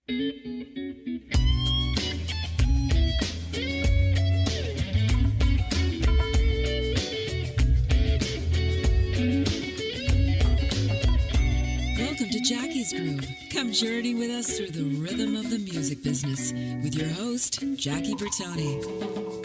Welcome to Jackie's Groove. Come journey with us through the rhythm of the music business with your host, Jackie Bertone.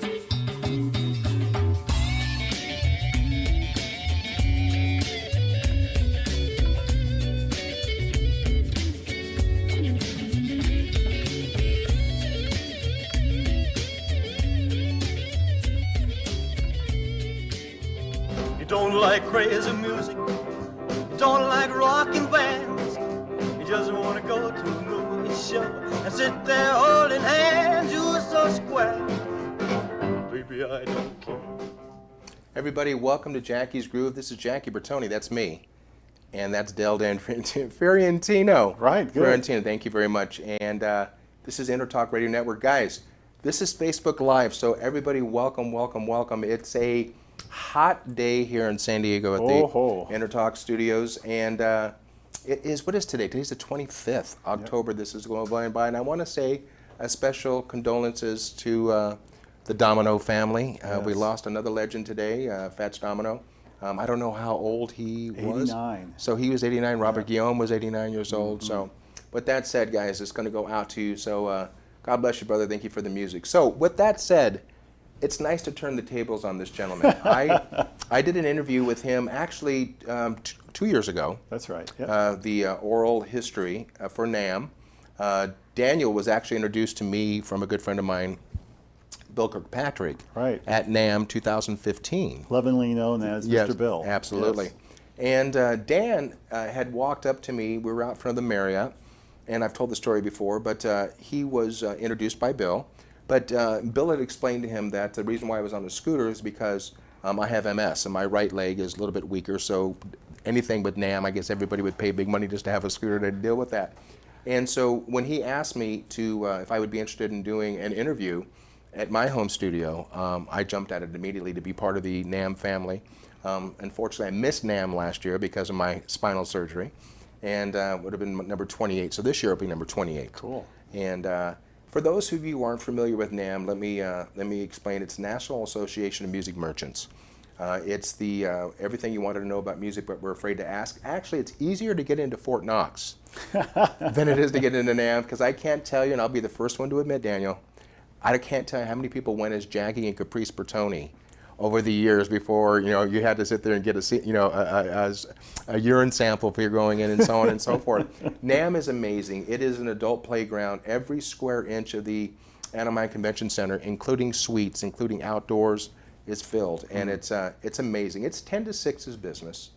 Don't like crazy music, don't like rockin' bands. You just wanna go to a movie show and sit there holding hands. You're so square, baby, I don't care. Everybody, welcome to Jackie's Groove. This is Jackie Bertone, that's me. And that's Dan Del Fiorentino. Right, good. Fiorentino, thank you very much. And this is EnterTalk Radio Network. Guys, this is Facebook Live, so everybody welcome, welcome, welcome. It's a hot day here in San Diego at the EnterTalk studios, and it is, what is today? Today's the 25th October. Yep. This is going by, and I want to say a special condolences to the Domino family. Yes. We lost another legend today, Fats Domino. I don't know how old he was. 89. So he was 89. Robert Guillaume was 89 years old. Mm-hmm. So, but that said, guys, it's going to go out to you. So God bless you, brother. Thank you for the music. So with that said, it's nice to turn the tables on this gentleman. I did an interview with him actually 2 years ago. That's right. Yep. The oral history for Namm. Daniel was actually introduced to me from a good friend of mine, Bill Kirkpatrick, right, at Namm 2015. Lovingly known as Mr. Bill. Absolutely. Yes. And Dan had walked up to me. We were out front of the Marriott, and I've told the story before, but he was introduced by Bill. But Bill had explained to him that the reason why I was on the scooter is because I have MS, and my right leg is a little bit weaker, so anything with Namm, I guess everybody would pay big money just to have a scooter to deal with that. And so when he asked me to, if I would be interested in doing an interview at my home studio, I jumped at it immediately to be part of the Namm family. Unfortunately, I missed Namm last year because of my spinal surgery, and would have been number 28. So this year it'll be number 28. Cool. And for those of you who aren't familiar with Namm, let me explain. It's National Association of Music Merchants. It's the everything you wanted to know about music but were afraid to ask. Actually, it's easier to get into Fort Knox than it is to get into Namm, because I can't tell you, and I'll be the first one to admit, Daniel, I can't tell you how many people went as Jackie and Caprice Bertone over the years before, you had to sit there and get a urine sample if you're going in, and so on and so forth. Namm is amazing. It is an adult playground. Every square inch of the Anaheim Convention Center, including suites, including outdoors, is filled, and it's amazing. It's 10 to 6's business.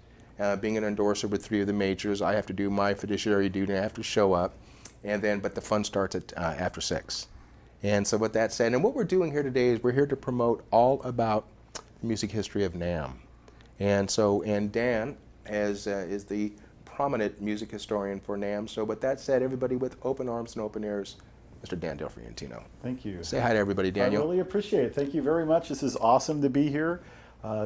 Being an endorser with 3 of the majors, I have to do my fiduciary duty. I have to show up, but the fun starts at after 6. And so with that said, and what we're doing here today is we're here to promote all about the music history of Namm. And Dan is the prominent music historian for Namm. So with that said, everybody with open arms and open ears, Mr. Dan Del Fiorentino. Thank you. Say hi to everybody, Daniel. I really appreciate it. Thank you very much. This is awesome to be here.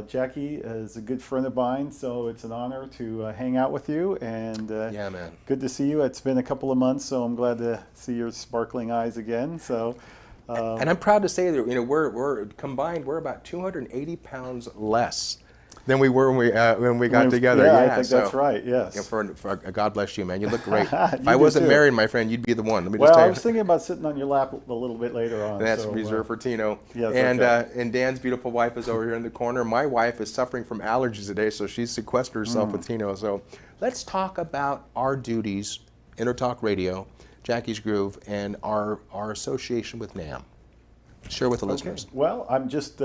Jackie is a good friend of mine, so it's an honor to hang out with you. And yeah, man. Good to see you. It's been a couple of months, so I'm glad to see your sparkling eyes again. So, and I'm proud to say that we're combined. We're about 280 pounds less than we were when we got together. Yeah, I think that's right. Yes. For God bless you, man. You look great. If I wasn't married, my friend, you'd be the one. Let me just well, tell you. I was thinking about sitting on your lap a little bit later on. And that's reserved for Tino. Yes, and okay. And Dan's beautiful wife is over here in the corner. My wife is suffering from allergies today, so she's sequestered herself with Tino. So let's talk about our duties, EnterTalk Radio, Jackie's Groove, and our association with Namm. Share with the listeners. Well, I'm just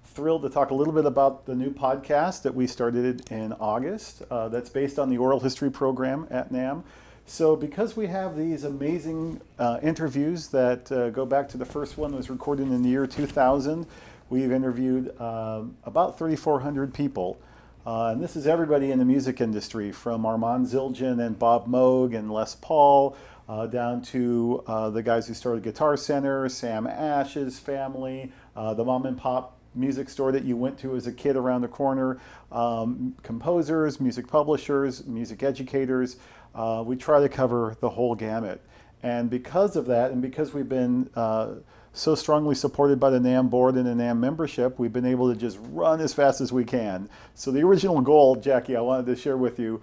thrilled to talk a little bit about the new podcast that we started in August. That's based on the oral history program at Namm. So because we have these amazing interviews that go back to the first one was recorded in the year 2000, we've interviewed about 3,400 people. And this is everybody in the music industry, from Armand Zildjian and Bob Moog and Les Paul, down to the guys who started Guitar Center, Sam Ash's family, the mom and pop music store that you went to as a kid around the corner, composers, music publishers, music educators. We try to cover the whole gamut. And because of that, and because we've been so strongly supported by the Namm board and the Namm membership, we've been able to just run as fast as we can. So the original goal, Jackie, I wanted to share with you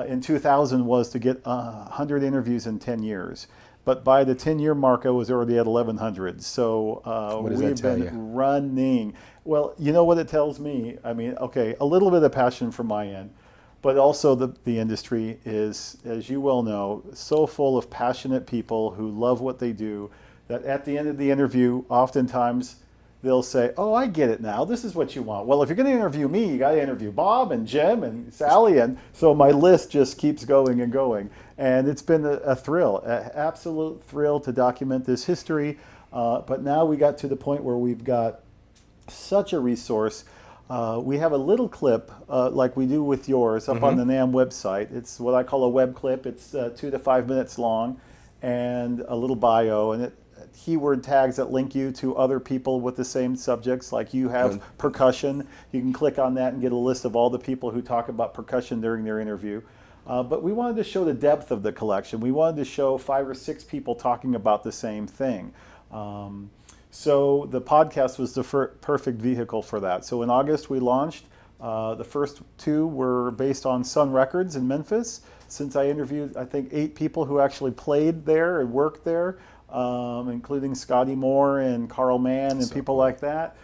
in 2000 was to get 100 interviews in 10 years. But by the 10-year mark, I was already at 1,100. So we've been running. Well, you know what it tells me? I mean, okay, a little bit of passion from my end, but also the industry is, as you well know, so full of passionate people who love what they do that at the end of the interview, oftentimes they'll say, oh, I get it now. This is what you want. Well, if you're going to interview me, you got to interview Bob and Jim and Sally. And so my list just keeps going and going. And it's been a thrill, an absolute thrill to document this history. But now we got to the point where we've got such a resource. We have a little clip like we do with yours up on the Namm website. It's what I call a web clip. It's 2 to 5 minutes long and a little bio. And it keyword tags that link you to other people with the same subjects. Like you have percussion. You can click on that and get a list of all the people who talk about percussion during their interview. But we wanted to show the depth of the collection. We wanted to show 5 or 6 people talking about the same thing. So the podcast was the perfect vehicle for that. So in August we launched. The first 2 were based on Sun Records in Memphis. Since I interviewed, I think, 8 people who actually played there and worked there, including Scotty Moore and Carl Mann and people like that.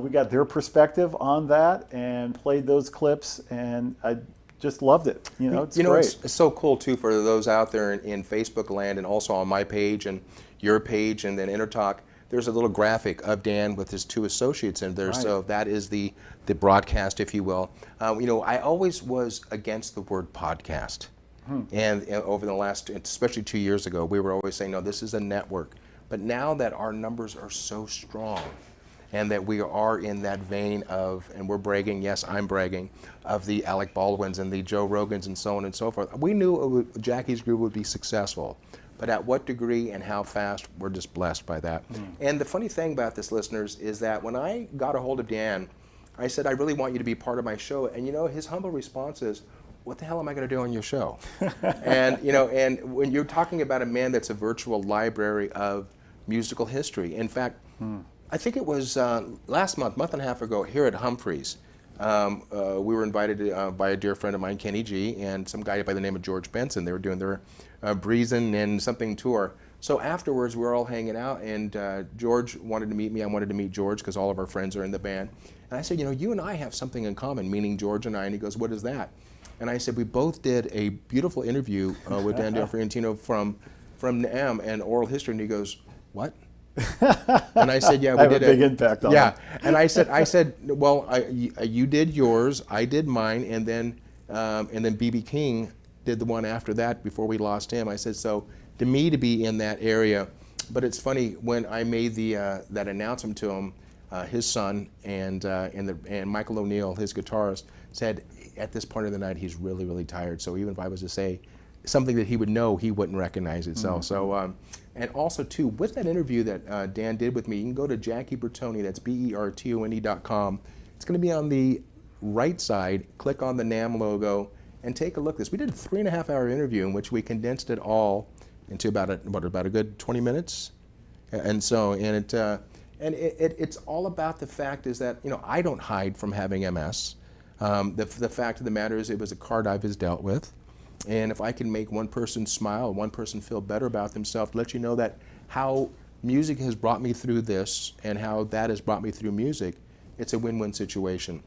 We got their perspective on that and played those clips, and I just loved it. It's great. It's so cool too for those out there in Facebook land and also on my page and your page and then EnterTalk. There's a little graphic of Dan with his 2 associates in there, so that is the broadcast, if you will. I always was against the word podcast. And over the last, especially 2 years ago, we were always saying, no, this is a network. But now that our numbers are so strong and that we are in that vein of, and we're bragging, yes, I'm bragging, of the Alec Baldwins and the Joe Rogans and so on and so forth, we knew Jackie's Groove would be successful. But at what degree and how fast, we're just blessed by that. And the funny thing about this, listeners, is that when I got a hold of Dan, I said, I really want you to be part of my show. And his humble response is, what the hell am I going to do on your show? And and when you're talking about a man that's a virtual library of musical history. In fact, I think it was last month and a half ago, here at Humphreys, we were invited by a dear friend of mine, Kenny G, and some guy by the name of George Benson. They were doing their Breezin' and something tour. So afterwards, we were all hanging out, and George wanted to meet me. I wanted to meet George because all of our friends are in the band. And I said, you and I have something in common, meaning George and I. And he goes, what is that? And I said, we both did a beautiful interview with Dan Del Fiorentino from Namm and oral history. And he goes, what? And I said, yeah, we did a big impact on it. And I said, well, you did yours, I did mine, and then B.B. King did the one after that before we lost him. I said, so to me to be in that area, but it's funny when I made that announcement to him, his son and Michael O'Neill, his guitarist, said at this part of the night he's really, really tired. So even if I was to say something that he would know, he wouldn't recognize itself. So, and also too, with that interview that Dan did with me, you can go to Jackie Bertone, that's BERTONE.com. It's going to be on the right side. Click on the Namm logo and take a look at this. We did a 3.5-hour interview in which we condensed it all into about a good 20 minutes. And so, it's all about the fact is that, I don't hide from having MS. The fact of the matter is it was a card I was dealt with. And if I can make one person smile, one person feel better about themselves, let you know that how music has brought me through this and how that has brought me through music, it's a win-win situation.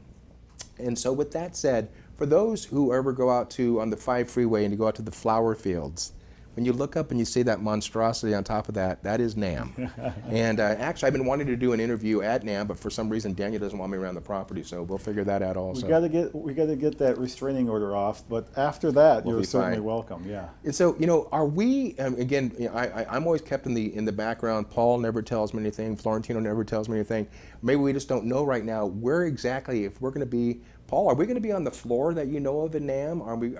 And so with that said, for those who ever go out on the 5 freeway and you go out to the flower fields, when you look up and you see that monstrosity on top of that, that is Namm. And actually, I've been wanting to do an interview at Namm, but for some reason, Daniel doesn't want me around the property, so we'll figure that out also. We got to get that restraining order off, but after that, you're certainly welcome. Yeah. And so, are we? Again, I'm always kept in the background. Paul never tells me anything. Fiorentino never tells me anything. Maybe we just don't know right now where exactly, if we're going to be. Paul, are we going to be on the floor that you know of in Namm? Are we?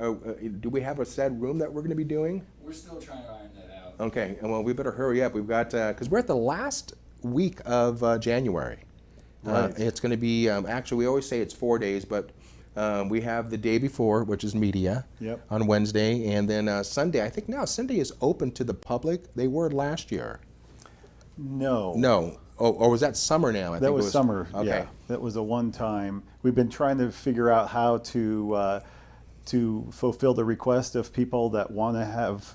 Do we have a set room that we're going to be doing? We're still trying to iron that out. Okay, and well, we better hurry up. We've got, because we're at the last week of January. Right. It's going to be, actually, we always say it's 4 days, but We have the day before, which is media, on Wednesday, and then Sunday. I think now Sunday is open to the public. They were last year. No. Oh, or was that summer now? I that think was it was summer. Okay. Yeah, that was a one-time. We've been trying to figure out how to fulfill the request of people that want to have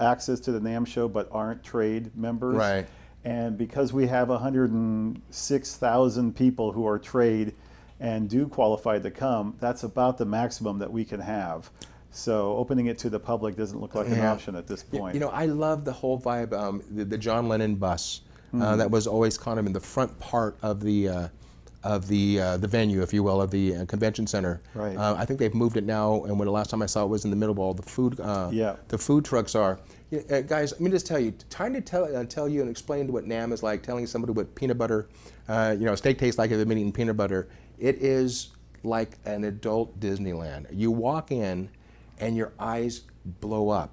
access to the NAMM show but aren't trade members. Right. And because we have 106,000 people who are trade and do qualify to come, that's about the maximum that we can have. So opening it to the public doesn't look like an option at this point. I love the whole vibe, the John Lennon bus that was always kind of in the front part of the venue, if you will, of the convention center. Right. I think they've moved it now, and when the last time I saw it was in the middle of all the food. The food trucks are. Guys, let me just tell you, trying to tell you and explain what NAMM is like, telling somebody what peanut butter, steak tastes like if they've been eating peanut butter. It is like an adult Disneyland. You walk in, and your eyes blow up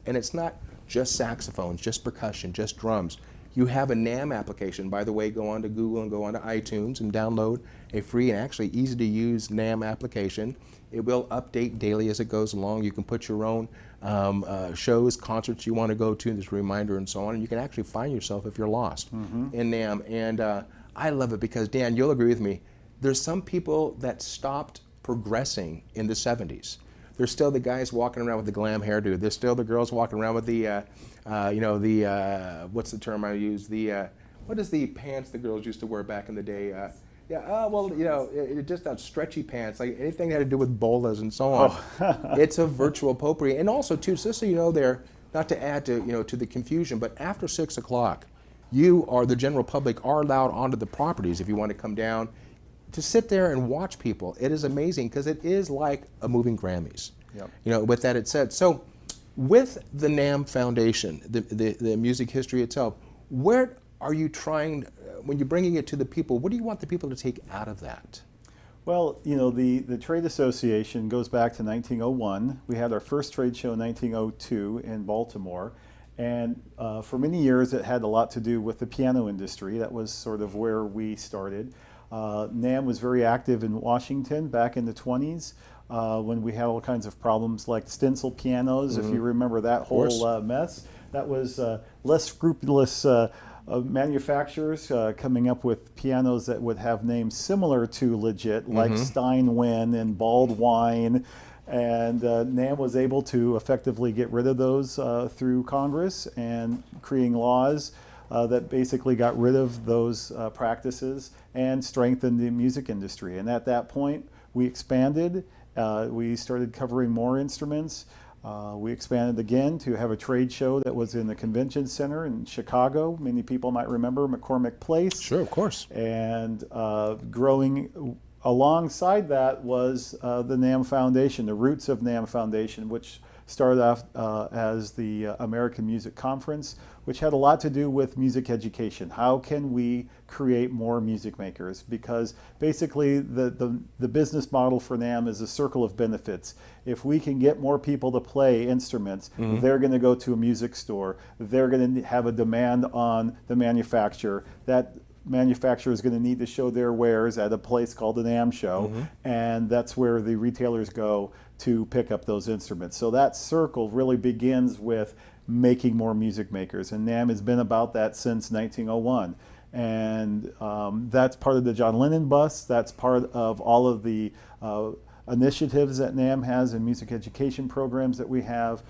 and it's not just saxophones, just percussion, just drums. You have a NAMM application. By the way, go on to Google and go on to iTunes and download a free and actually easy to use NAMM application. It will update daily as it goes along. You can put your own shows, concerts you want to go to, there's a reminder and so on, and you can actually find yourself if you're lost in NAMM. And I love it because, Dan, you'll agree with me, there's some people that stopped progressing in the 70s. There's still the guys walking around with the glam hairdo. There's still the girls walking around with the, what's the term I use? What is the pants the girls used to wear back in the day? Just that stretchy pants, like anything that had to do with bolas and so on. It's a virtual potpourri. And also, too, just so you know there, not to add to, to the confusion, but after 6 o'clock, you or the general public are allowed onto the properties if you want to come down to sit there and watch people. It is amazing because it is like a moving Grammys. With that it said. So with the NAMM Foundation, the music history itself, where are you trying, when you're bringing it to the people, what do you want the people to take out of that? Well, the trade association goes back to 1901. We had our first trade show in 1902 in Baltimore. And for many years it had a lot to do with the piano industry. That was sort of where we started. NAMM was very active in Washington back in the 20s when we had all kinds of problems like stencil pianos, if you remember that whole mess. That was less scrupulous manufacturers coming up with pianos that would have names similar to legit, like Steinway and Baldwin. And NAMM was able to effectively get rid of those through Congress and creating laws that basically got rid of those practices and strengthened the music industry. And at that point, we expanded. We started covering more instruments. We expanded again to have a trade show that was in the convention center in Chicago. Many people might remember McCormick Place. Sure, of course. And growing alongside that was the NAMM Foundation, the roots of NAMM Foundation, which started off as the American Music Conference, which had a lot to do with music education. How can we create more music makers? Because basically the business model for NAMM is a circle of benefits. If we can get more people to play instruments, they're going to go to a music store. They're going to have a demand on the manufacturer. That manufacturer is going to need to show their wares at a place called the NAMM show, and that's where the retailers go to pick up those instruments. So that circle really begins with making more music makers, and NAMM has been about that since 1901. And that's part of the John Lennon bus. That's part of all of the initiatives that NAMM has and music education programs that we have.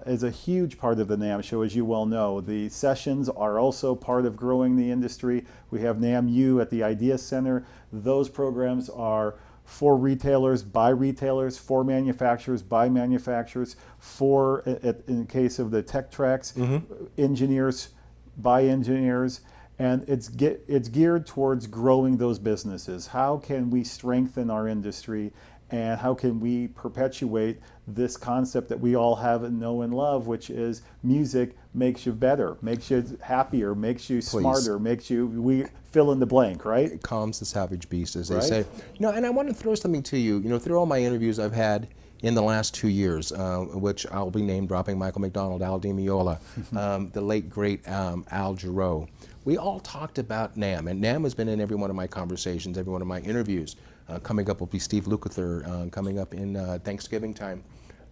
Is a huge part of the NAMM show, as you well know. The sessions are also part of growing the industry. We have NAMM U at the Idea Center. Those programs are for retailers, by retailers, for manufacturers, by manufacturers, for, in the case of the tech tracks, engineers, by engineers. And it's geared towards growing those businesses. How can we strengthen our industry, and how can we perpetuate this concept that we all have and know and love, which is music makes you better, makes you happier, makes you smarter, makes you, we fill in the blank, right? It calms the savage beast, as they say. And I want to throw something to you. Through all my interviews I've had in the last 2 years, which I'll be name dropping Michael McDonald, Al Di Meola, the late great Al Jarreau. We all talked about NAMM, and NAMM has been in every one of my conversations, every one of my interviews. Coming up will be Steve Lukather coming up in Thanksgiving time.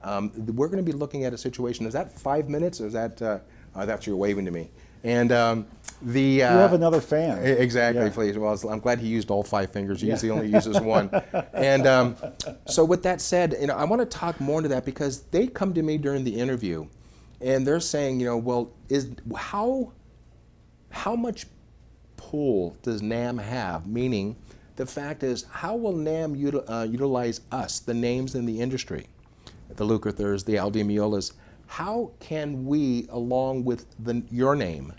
We're going to be looking at a situation. Is that 5 minutes, or is that? That's you're waving to me. And you have another fan. Exactly, please. Well, I'm glad he used all 5 fingers. He usually only uses one. And so with that said, I want to talk more into that, because they come to me during the interview, and they're saying, well, how much pull does Namm have? Meaning, the fact is, how will Namm utilize us, the names in the industry, the Lucathers, the Al Di Meolas? How can we, along with your name,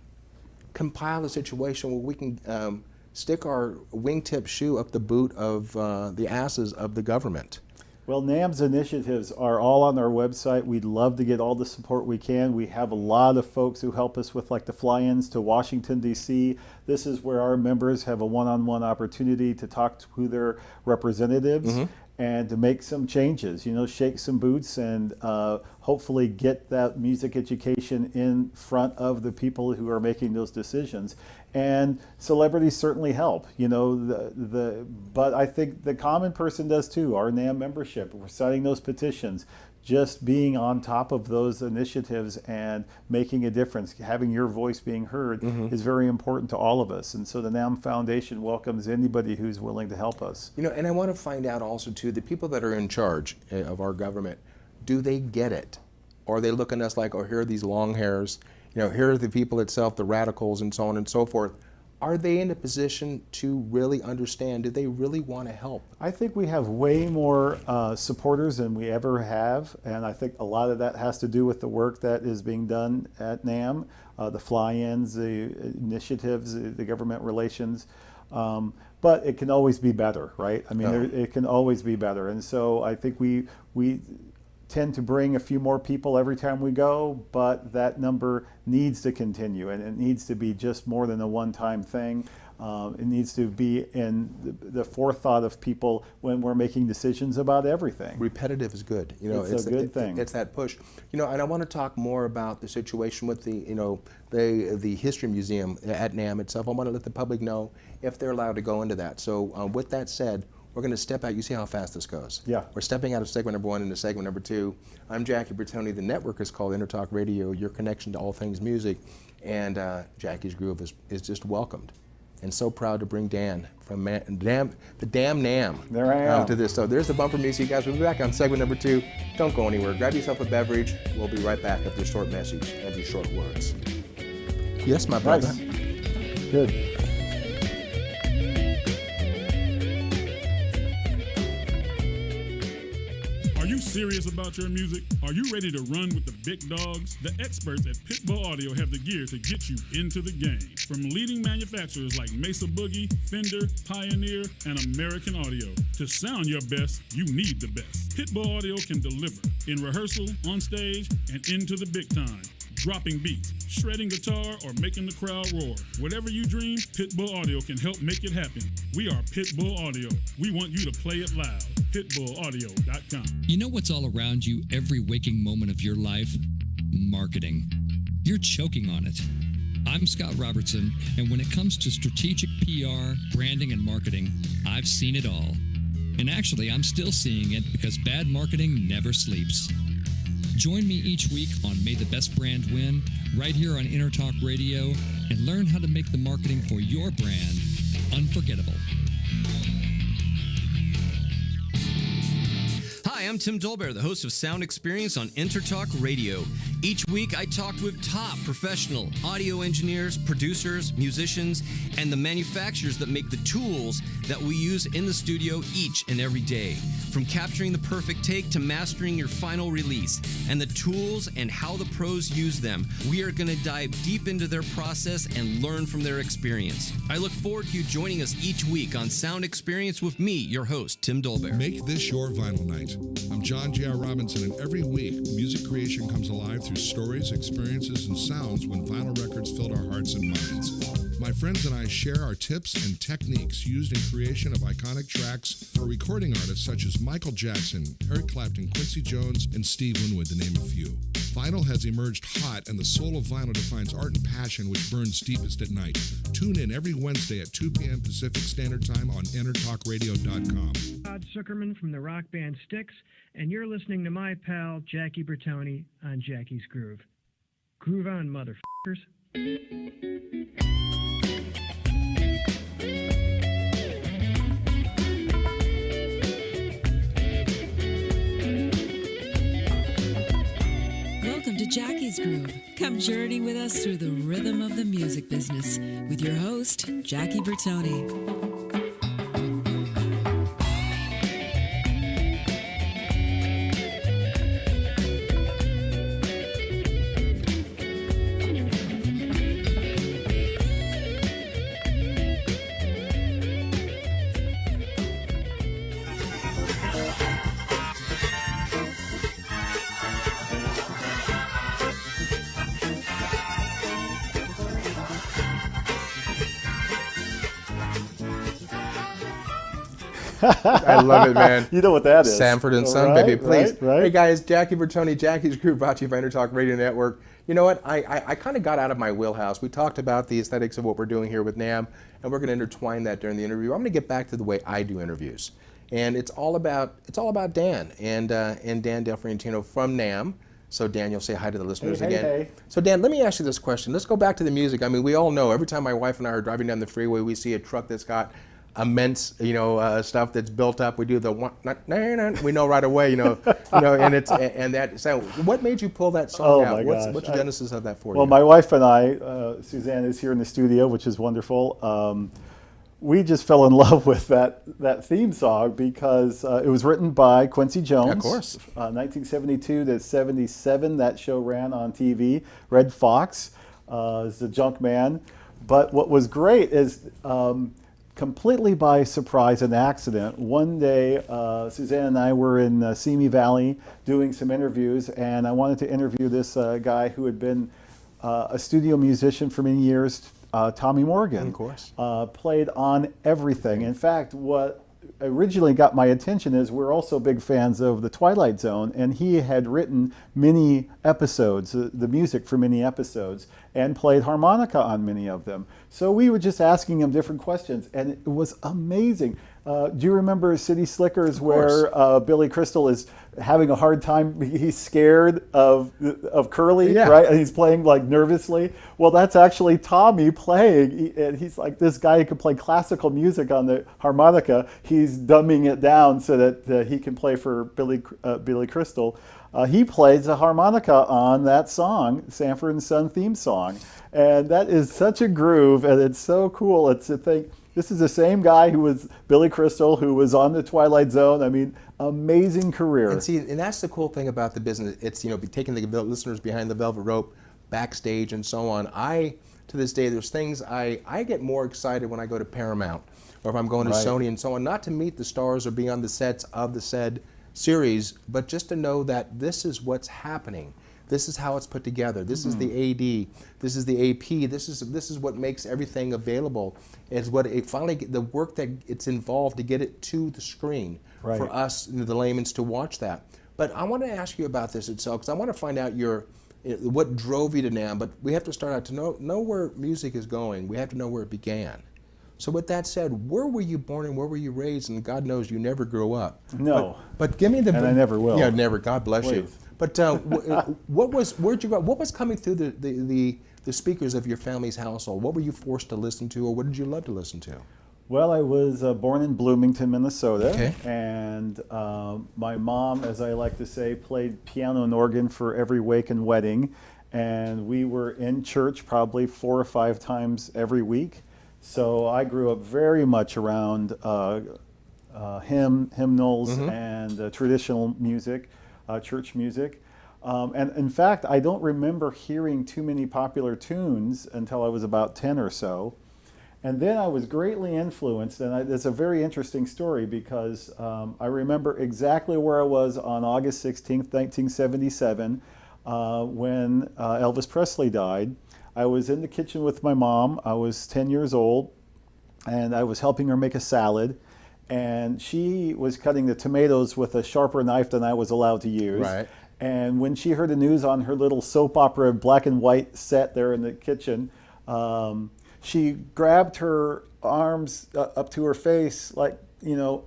compile a situation where we can stick our wingtip shoe up the boot of the asses of the government? Well, Namm's initiatives are all on our website. We'd love to get all the support we can. We have a lot of folks who help us with the fly-ins to Washington, D.C. This is where our members have a one-on-one opportunity to talk to their representatives and to make some changes, shake some boots, and hopefully get that music education in front of the people who are making those decisions. And celebrities certainly help, but I think the common person does too. Our Namm membership, we're signing those petitions, just being on top of those initiatives and making a difference, having your voice being heard is very important to all of us. And so the Namm Foundation welcomes anybody who's willing to help us. And I want to find out also too, the people that are in charge of our government, do they get it? Or are they looking at us like, oh, here are these long hairs, here are the people itself, the radicals and so on and so forth. Are they in a position to really understand? Do they really want to help? I think we have way more supporters than we ever have, and I think a lot of that has to do with the work that is being done at Namm, the fly-ins, the initiatives, the government relations. But it can always be better, right? I mean, it can always be better. And so I think we tend to bring a few more people every time we go, but that number needs to continue, and it needs to be just more than a one-time thing. It needs to be in the forethought of people when we're making decisions about everything. Repetitive is good. It's a good thing. It's that push. And I want to talk more about the situation with the History Museum at Namm itself. I want to let the public know if they're allowed to go into that. So with that said, we're going to step out. You see how fast this goes. Yeah. We're stepping out of segment number 1 into segment number 2. I'm Jackie Bertone. The network is called EnterTalk Radio, your connection to all things music. And Jackie's Groove is just welcomed. And so proud to bring Dan from the damn Namm there I am. to this. So there's the bumper music, guys. We'll be back on segment number 2. Don't go anywhere. Grab yourself a beverage. We'll be right back after a short message and these short words. Yes, my brother. Nice. Good. Are you serious about your music? Are you ready to run with the big dogs? The experts at Pitbull Audio have the gear to get you into the game. From leading manufacturers like Mesa Boogie, Fender, Pioneer, and American Audio. To sound your best, you need the best. Pitbull Audio can deliver in rehearsal, on stage, and into the big time. Dropping beats, shredding guitar, or making the crowd roar. Whatever you dream, Pitbull Audio can help make it happen. We are Pitbull Audio. We want you to play it loud. PitbullAudio.com. You know what's all around you every waking moment of your life? Marketing. You're choking on it. I'm Scott Robertson, and when it comes to strategic PR, branding, and marketing, I've seen it all. And actually, I'm still seeing it because bad marketing never sleeps. Join me each week on May the Best Brand Win, right here on EnterTalk Radio, and learn how to make the marketing for your brand unforgettable. Hi, I'm Tim Dole, the host of Sound Experience on EnterTalk Radio. Each week, I talk with top professional audio engineers, producers, musicians, and the manufacturers that make the tools that we use in the studio each and every day. From capturing the perfect take to mastering your final release, and the tools and how the pros use them, we are going to dive deep into their process and learn from their experience. I look forward to you joining us each week on Sound Experience with me, your host, Tim Dolbear. Make this your vinyl night. I'm John J.R. Robinson, and every week, music creation comes alive through stories, experiences, and sounds when vinyl records filled our hearts and minds. My friends and I share our tips and techniques used in creation of iconic tracks for recording artists such as Michael Jackson, Eric Clapton, Quincy Jones, and Steve Winwood, to name a few. Vinyl has emerged hot, and the soul of vinyl defines art and passion which burns deepest at night. Tune in every Wednesday at 2 p.m. Pacific Standard Time on EnterTalkRadio.com. Todd Zuckerman from the rock band Styx, and you're listening to my pal Jackie Bertone on Jackie's Groove. Groove on, motherfuckers. Welcome to Jackie's Groove. Come journey with us through the rhythm of the music business with your host, Jackie Bertone. I love it, man. You know what that is. Sanford and Son, right, baby, please. Right. Hey, guys, Jackie Bertone, Jackie's Groove, brought to you by EnterTalk Radio Network. You know what? I kind of got out of my wheelhouse. We talked about the aesthetics of what we're doing here with Namm, and we're going to intertwine that during the interview. I'm going to get back to the way I do interviews. And it's all about Dan and Dan Del Fiorentino from Namm. So Dan, you'll say hi to the listeners again. Hey. So Dan, let me ask you this question. Let's go back to the music. I mean, we all know every time my wife and I are driving down the freeway, we see a truck that's got immense, stuff that's built up. We do the one, we know right away, and it's and that sound. What made you pull that song out? What's the genesis of that for you? Well, my wife and I, Suzanne is here in the studio, which is wonderful. We just fell in love with that theme song because it was written by Quincy Jones. Of course. 1972 to 77, that show ran on TV. Red Fox is the junk man. But what was great is completely by surprise and accident, one day Suzanne and I were in Simi Valley doing some interviews, and I wanted to interview this guy who had been a studio musician for many years, Tommy Morgan. Of course. Played on everything. In fact, what originally got my attention is we're also big fans of The Twilight Zone, and he had written many episodes, the music for many episodes, and played harmonica on many of them. So we were just asking him different questions, and it was amazing. Do you remember City Slickers, where Billy Crystal is having a hard time? He's scared of Curly, right? And he's playing like nervously. Well, that's actually Tommy playing, and he's like this guy who can play classical music on the harmonica. He's dumbing it down so that he can play for Billy Crystal. He plays a harmonica on that song, Sanford and Son theme song, and that is such a groove, and it's so cool. It's to think. This is the same guy who was Billy Crystal, who was on The Twilight Zone. I mean, amazing career. And that's the cool thing about the business. It's, taking the listeners behind the velvet rope, backstage and so on. To this day, there's things I get more excited when I go to Paramount or if I'm going to Sony and so on, not to meet the stars or be on the sets of the said series, but just to know that this is what's happening. This is how it's put together. This is the AD. This is the AP. This is what makes everything available. It's what it finally the work that it's involved to get it to the screen for us, the layman's, to watch that. But I want to ask you about this itself because I want to find out what drove you to Namm. But we have to start out to know where music is going. We have to know where it began. So with that said, where were you born and where were you raised? And God knows you never grew up. No. But give me the. And I never will. Yeah, never. God bless you. But where'd you grow up? What was coming through the speakers of your family's household? What were you forced to listen to, or what did you love to listen to? Well, I was born in Bloomington, Minnesota, and my mom, as I like to say, played piano and organ for every wake and wedding, and we were in church probably 4 or 5 times every week. So I grew up very much around hymnals and traditional music. Church music. And in fact, I don't remember hearing too many popular tunes until I was about 10 or so. And then I was greatly influenced, and it's a very interesting story because I remember exactly where I was on August 16th, 1977, when Elvis Presley died. I was in the kitchen with my mom. I was 10 years old, and I was helping her make a salad. And she was cutting the tomatoes with a sharper knife than I was allowed to use. Right. And when she heard the news on her little soap opera black and white set there in the kitchen, she grabbed her arms up to her face, like, you know,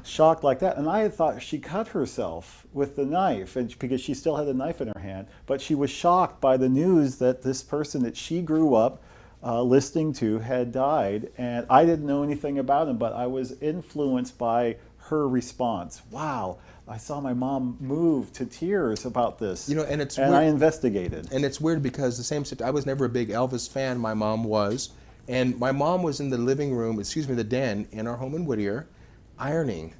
shocked like that. And I had thought she cut herself with the knife, and because she still had the knife in her hand. But she was shocked by the news that this person that she grew up listening to had died. And I didn't know anything about him, but I was influenced by her response. Wow, I saw my mom move to tears about this. You know, and it's weird. I investigated. And it's weird because I was never a big Elvis fan. My mom was. And my mom was in the living room, the den in our home in Whittier, ironing.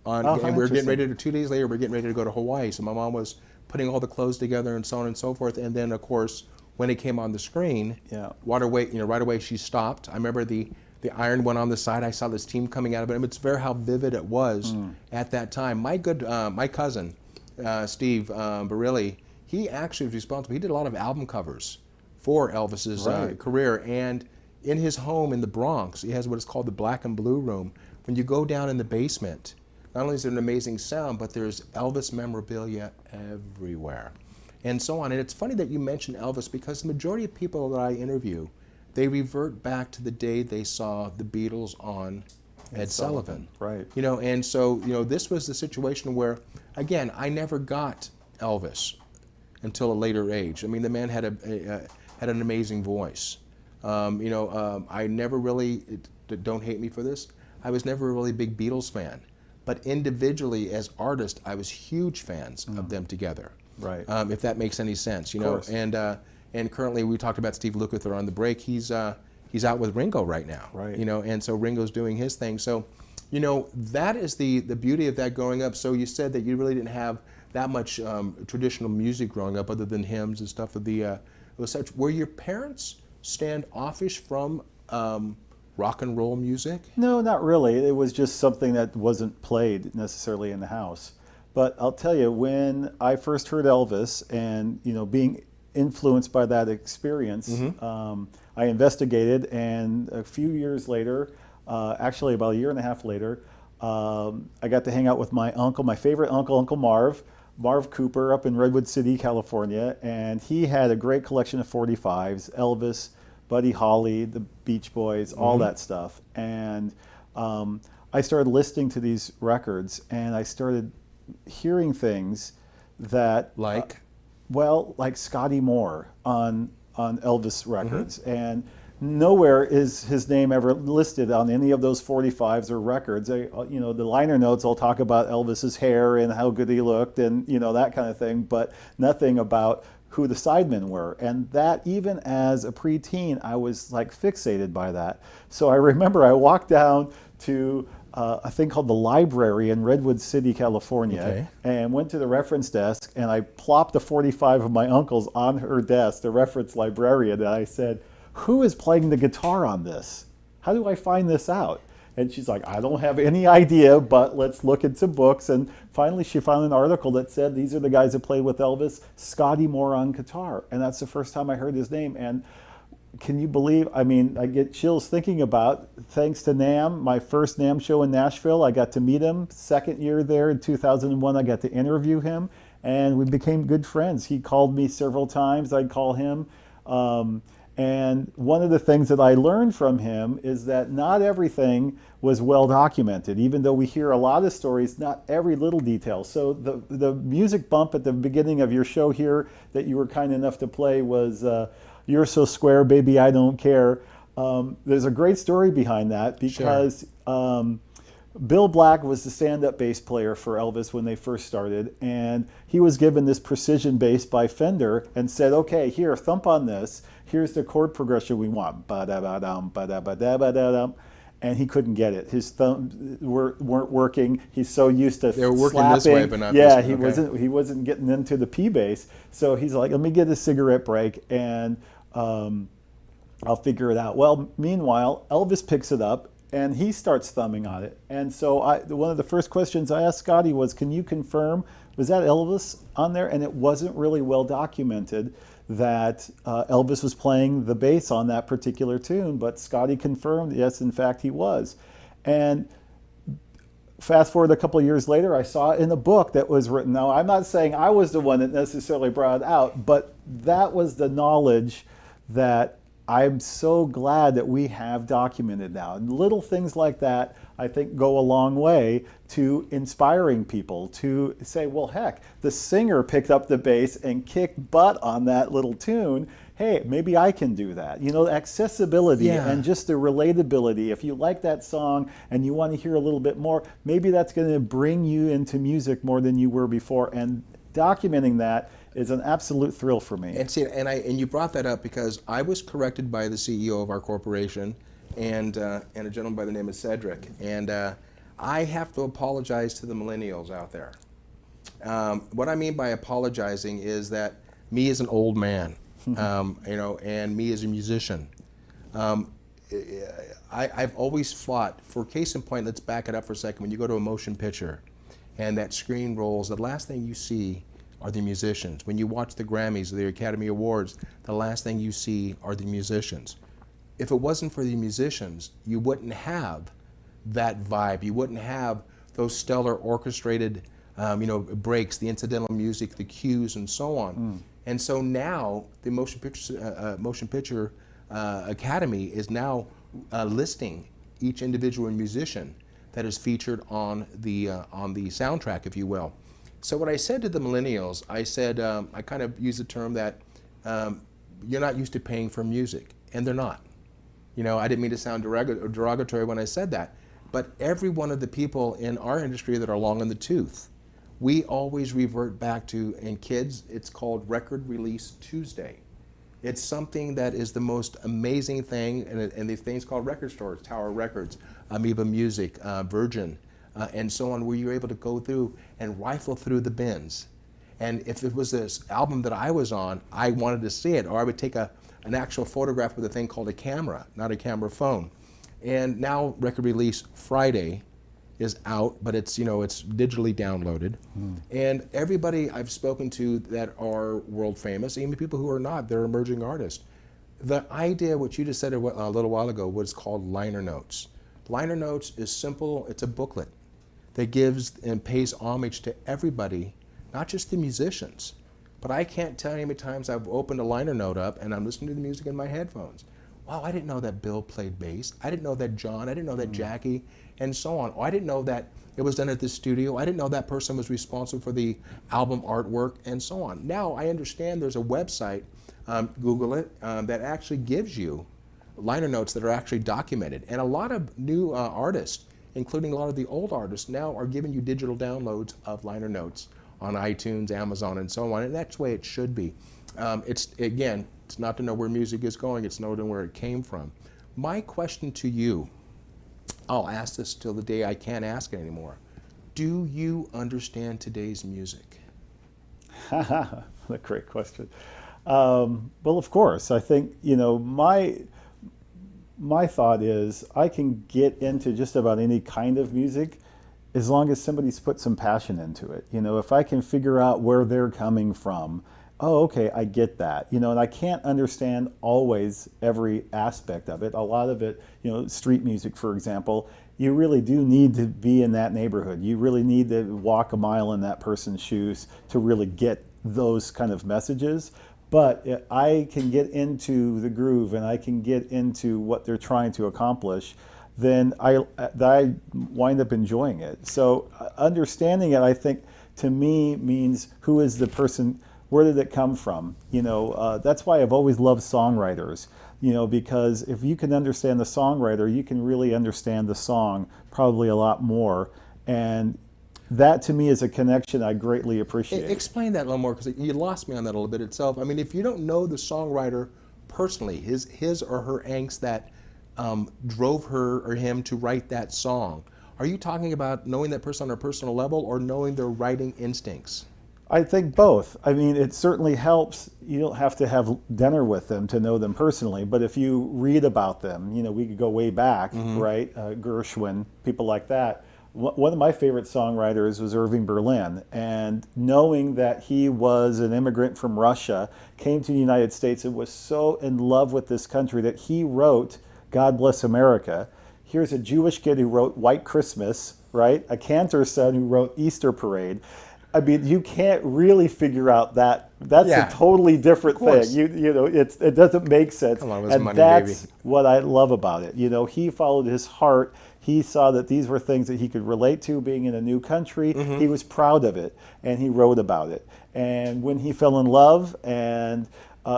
And we were getting ready to, 2 days later, we were getting ready to go to Hawaii. So my mom was putting all the clothes together and so on and so forth. And then, of course, when it came on the screen, right away she stopped. I remember the iron went on the side. I saw this team coming out of it. I mean, it's very how vivid it was at that time. My cousin, Steve Barilli, he actually was responsible. He did a lot of album covers for Elvis's career. And in his home in the Bronx, he has what is called the Black and Blue Room. When you go down in the basement, not only is there an amazing sound, but there's Elvis memorabilia everywhere, and so on. And it's funny that you mentioned Elvis, because the majority of people that I interview, they revert back to the day they saw the Beatles on Ed Sullivan. Right. You know, and so, you know, this was the situation where, again, I never got Elvis until a later age. I mean, the man had had an amazing voice. I never really, don't hate me for this, I was never really a big Beatles fan. But individually, as artists, I was huge fans of them together. Right. If that makes any sense, you know. And currently, we talked about Steve Lukather on the break. He's out with Ringo right now. Right. You know, and so Ringo's doing his thing. So, you know, that is the beauty of that growing up. So you said that you really didn't have that much traditional music growing up, other than hymns and stuff. Were your parents standoffish from rock and roll music? No, not really. It was just something that wasn't played necessarily in the house. But I'll tell you, when I first heard Elvis, and, you know, being influenced by that experience, I investigated, and a few years later, actually about a year and a half later, I got to hang out with my uncle, my favorite uncle, Uncle Marv Cooper, up in Redwood City, California, and he had a great collection of 45s, Elvis, Buddy Holly, the Beach Boys, all that stuff. And I started listening to these records, and I started hearing things that... Like? Like Scotty Moore on Elvis records. And nowhere is his name ever listed on any of those 45s or records. You know, the liner notes will talk about Elvis's hair and how good he looked and, you know, that kind of thing, but nothing about who the sidemen were. And that, even as a preteen, I was like fixated by that. So I remember I walked down to a thing called the library in Redwood City, California, and went to the reference desk, and I plopped the 45 of my uncle's on her desk, the reference librarian, and I said, "Who is playing the guitar on this? How do I find this out?" And she's like, "I don't have any idea, but let's look into books." And finally she found an article that said, these are the guys that played with Elvis, Scotty Moore on guitar. And that's the first time I heard his name. And can you believe, I mean, I get chills thinking about, thanks to Namm, my first Namm show in Nashville, I got to meet him. Second year there in 2001, I got to interview him, and we became good friends. He called me several times, I'd call him. And one of the things that I learned from him is that not everything was well documented. Even though we hear a lot of stories, not every little detail. So the music bump at the beginning of your show here that you were kind enough to play was "You're So Square, Baby, I Don't Care." There's a great story behind that, because Bill Black was the stand-up bass player for Elvis when they first started, and he was given this precision bass by Fender and said, "Okay, here, thump on this. Here's the chord progression we want, ba-da-ba-dum, ba-da-ba-da-ba-da-dum," and he couldn't get it. His thumbs weren't working. He's so used to they were working slapping. This way, but not this way. He wasn't getting into the P bass. So he's like, "Let me get a cigarette break, and I'll figure it out." Well, meanwhile, Elvis picks it up, and he starts thumbing on it. And so one of the first questions I asked Scotty was, "Can you confirm, was that Elvis on there?" And it wasn't really well documented that Elvis was playing the bass on that particular tune, but Scotty confirmed, yes, in fact, he was. And fast forward a couple of years later, I saw it in a book that was written. Now, I'm not saying I was the one that necessarily brought it out, but that was the knowledge that I'm so glad that we have documented now. And little things like that, I think, go a long way to inspiring people to say, well, heck, the singer picked up the bass and kicked butt on that little tune. Hey, maybe I can do that. You know, accessibility and just the relatability. If you like that song and you want to hear a little bit more, maybe that's going to bring you into music more than you were before. And documenting that is an absolute thrill for me. And see, and you brought that up because I was corrected by the CEO of our corporation and a gentleman by the name of Cedric. And I have to apologize to the millennials out there. What I mean by apologizing is that me as an old man, you know, and me as a musician, I've always fought, for case in point, let's back it up for a second. When you go to a motion picture and that screen rolls, the last thing you see are the musicians. When you watch the Grammys or the Academy Awards, the last thing you see are the musicians. If it wasn't for the musicians, you wouldn't have that vibe. You wouldn't have those stellar orchestrated you know, breaks, the incidental music, the cues, and so on. And so now the Motion Picture Academy is now listing each individual musician that is featured on the soundtrack, if you will. So what I said to the millennials, I said, I kind of used the term that you're not used to paying for music, and they're not. You know, I didn't mean to sound derogatory when I said that, but every one of the people in our industry that are long in the tooth, we always revert back to, in kids, it's called Record Release Tuesday. It's something that is the most amazing thing, and these things called record stores, Tower Records, Amoeba Music, Virgin, and so on, where you're able to go through and rifle through the bins. And if it was this album that I was on, I wanted to see it, or I would take an actual photograph with a thing called a camera, not a camera phone. And now Record Release Friday is out, but it's, you know, it's digitally downloaded. And everybody I've spoken to that are world famous, even people who are not, they're emerging artists. The idea, what you just said a little while ago, was called liner notes. Liner notes is simple. It's a booklet that gives and pays homage to everybody, not just the musicians. But I can't tell you how many times I've opened a liner note up and I'm listening to the music in my headphones. Wow, I didn't know that Bill played bass. I didn't know that John. I didn't know that Jackie, and so on. Oh, I didn't know that it was done at the studio. I didn't know that person was responsible for the album artwork, and so on. Now I understand there's a website, Google it, that actually gives you liner notes that are actually documented. And a lot of new artists, including a lot of the old artists, now are giving you digital downloads of liner notes on iTunes, Amazon, and so on. And that's the way it should be. It's not to know where music is going, it's knowing where it came from. My question to you, I'll ask this till the day I can't ask it anymore. Do you understand today's music? A great question. Well, of course. I think, you know, my thought is I can get into just about any kind of music as long as somebody's put some passion into it. You know, if I can figure out where they're coming from, oh, okay, I get that. You know, and I can't understand always every aspect of it. A lot of it, you know, street music, for example, you really do need to be in that neighborhood. You really need to walk a mile in that person's shoes to really get those kind of messages. But I can get into the groove and I can get into what they're trying to accomplish, then I wind up enjoying it. So understanding it, I think, to me means who is the person, where did it come from? You know, that's why I've always loved songwriters, you know, because if you can understand the songwriter, you can really understand the song probably a lot more. And that to me is a connection I greatly appreciate. Explain that a little more, because you lost me on that a little bit itself. I mean, if you don't know the songwriter personally, his or her angst that drove her or him to write that song, are you talking about knowing that person on a personal level or knowing their writing instincts? I think both. I mean, it certainly helps. You don't have to have dinner with them to know them personally, but if you read about them, you know, we could go way back, right? Gershwin, people like that. One of my favorite songwriters was Irving Berlin, and knowing that he was an immigrant from Russia, came to the United States and was so in love with this country that he wrote God Bless America. Here's a Jewish kid who wrote White Christmas, right? A cantor's son who wrote Easter Parade. I mean, you can't really figure out that. That's a totally different thing. You know, it doesn't make sense. Come on, it was and money, that's baby. what I love about it. You know, he followed his heart. He saw that these were things that he could relate to being in a new country. Mm-hmm. He was proud of it, and he wrote about it. And when he fell in love, and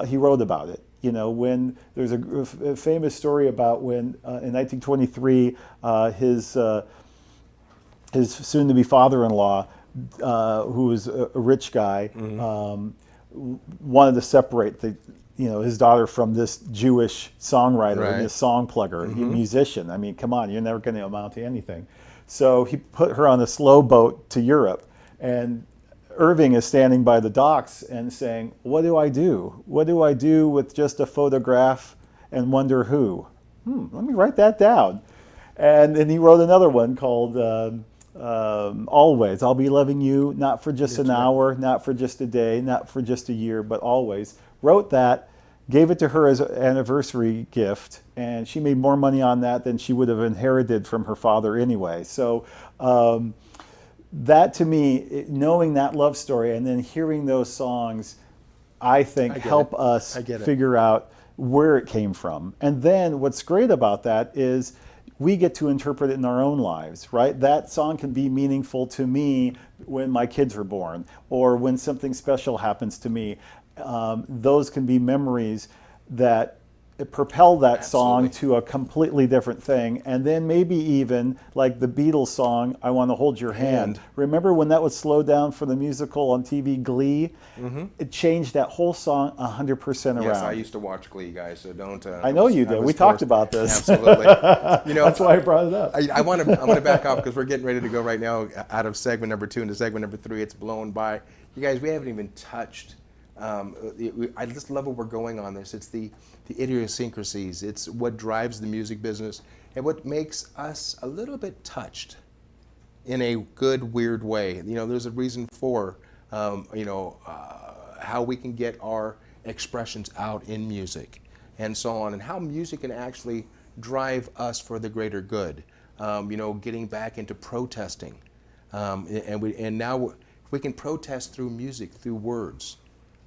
he wrote about it. You know, when there's a famous story about when in 1923, his soon-to-be father-in-law, who was a rich guy, wanted to separate his daughter from this Jewish songwriter and this song plugger, musician. I mean, come on, you're never going to amount to anything. So he put her on a slow boat to Europe, and Irving is standing by the docks and saying, "What do I do? What do I do with just a photograph and wonder who? Let me write that down." And then he wrote another one called Always. I'll be loving you, not for just an hour, not for just a day, not for just a year, but always. Wrote that, gave it to her as an anniversary gift, and she made more money on that than she would have inherited from her father anyway. So that, to me, knowing that love story and then hearing those songs, I think help us figure out where it came from. And then what's great about that is we get to interpret it in our own lives, right? That song can be meaningful to me when my kids are born or when something special happens to me. Those can be memories that propel that song to a completely different thing. And then maybe even like the Beatles song, I Want to Hold Your Hand. Remember when that was slowed down for the musical on TV, Glee? It changed that whole song 100% around. Yes, I used to watch Glee, guys, so don't... I know you did. We talked about this. Absolutely. You know, that's why I brought it up. I want to back off because we're getting ready to go right now out of segment number 2 into segment number 3. It's blown by. You guys, we haven't even touched... I just love where we're going on this. It's the idiosyncrasies. It's what drives the music business and what makes us a little bit touched in a good, weird way. You know, there's a reason for, how we can get our expressions out in music and so on, and how music can actually drive us for the greater good. Getting back into protesting. And now we can protest through music, through words.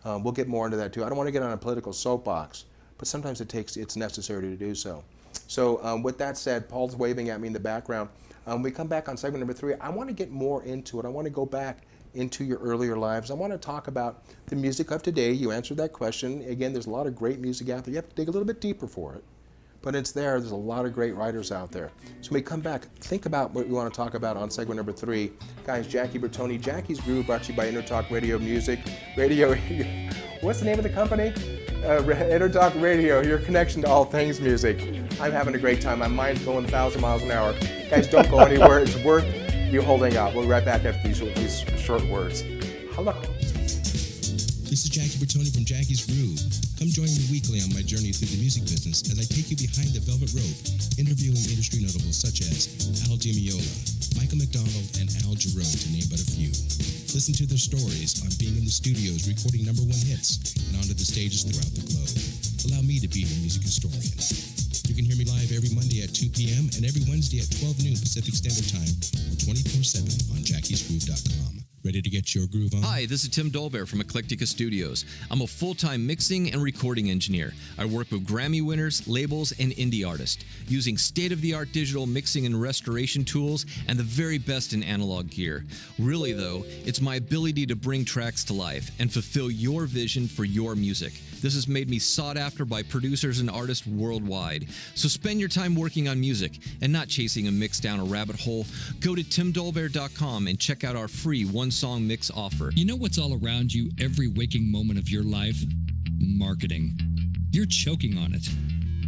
We'll get more into that too. I don't want to get on a political soapbox, but sometimes it's necessary to do so. So with that said, Paul's waving at me in the background. We come back on segment number 3. I want to get more into it. I want to go back into your earlier lives. I want to talk about the music of today. You answered that question. Again, there's a lot of great music out there. You have to dig a little bit deeper for it, but it's there. There's a lot of great writers out there. So when we come back, think about what we want to talk about on segment number 3. Guys, Jackie Bertone, Jackie's Groove, brought to you by EnterTalk Radio Music. What's the name of the company? EnterTalk Radio, your connection to all things music. I'm having a great time. My mind's going 1,000 miles an hour. Guys, don't go anywhere. It's worth you holding out. We'll be right back after these short words. Hello. This is Jackie Bertone from Jackie's Groove. Come join me weekly on my journey through the music business as I take you behind the velvet rope, interviewing industry notables such as Al Di Meola, Michael McDonald, and Al Jarreau, to name but a few. Listen to their stories on being in the studios recording #1 hits and onto the stages throughout the globe. Allow me to be your music historian. You can hear me live every Monday at 2 p.m. and every Wednesday at 12 noon Pacific Standard Time or 24/7 on jackiesgroove.com. Ready to get your groove on? Hi, this is Tim Dole from Eclectica Studios. I'm a full-time mixing and recording engineer. I work with Grammy winners, labels, and indie artists, using state-of-the-art digital mixing and restoration tools and the very best in analog gear. Really, though, it's my ability to bring tracks to life and fulfill your vision for your music. This has made me sought after by producers and artists worldwide. So spend your time working on music and not chasing a mix down a rabbit hole. Go to timdolbear.com and check out our free one-song mix offer. You know what's all around you every waking moment of your life? Marketing. You're choking on it.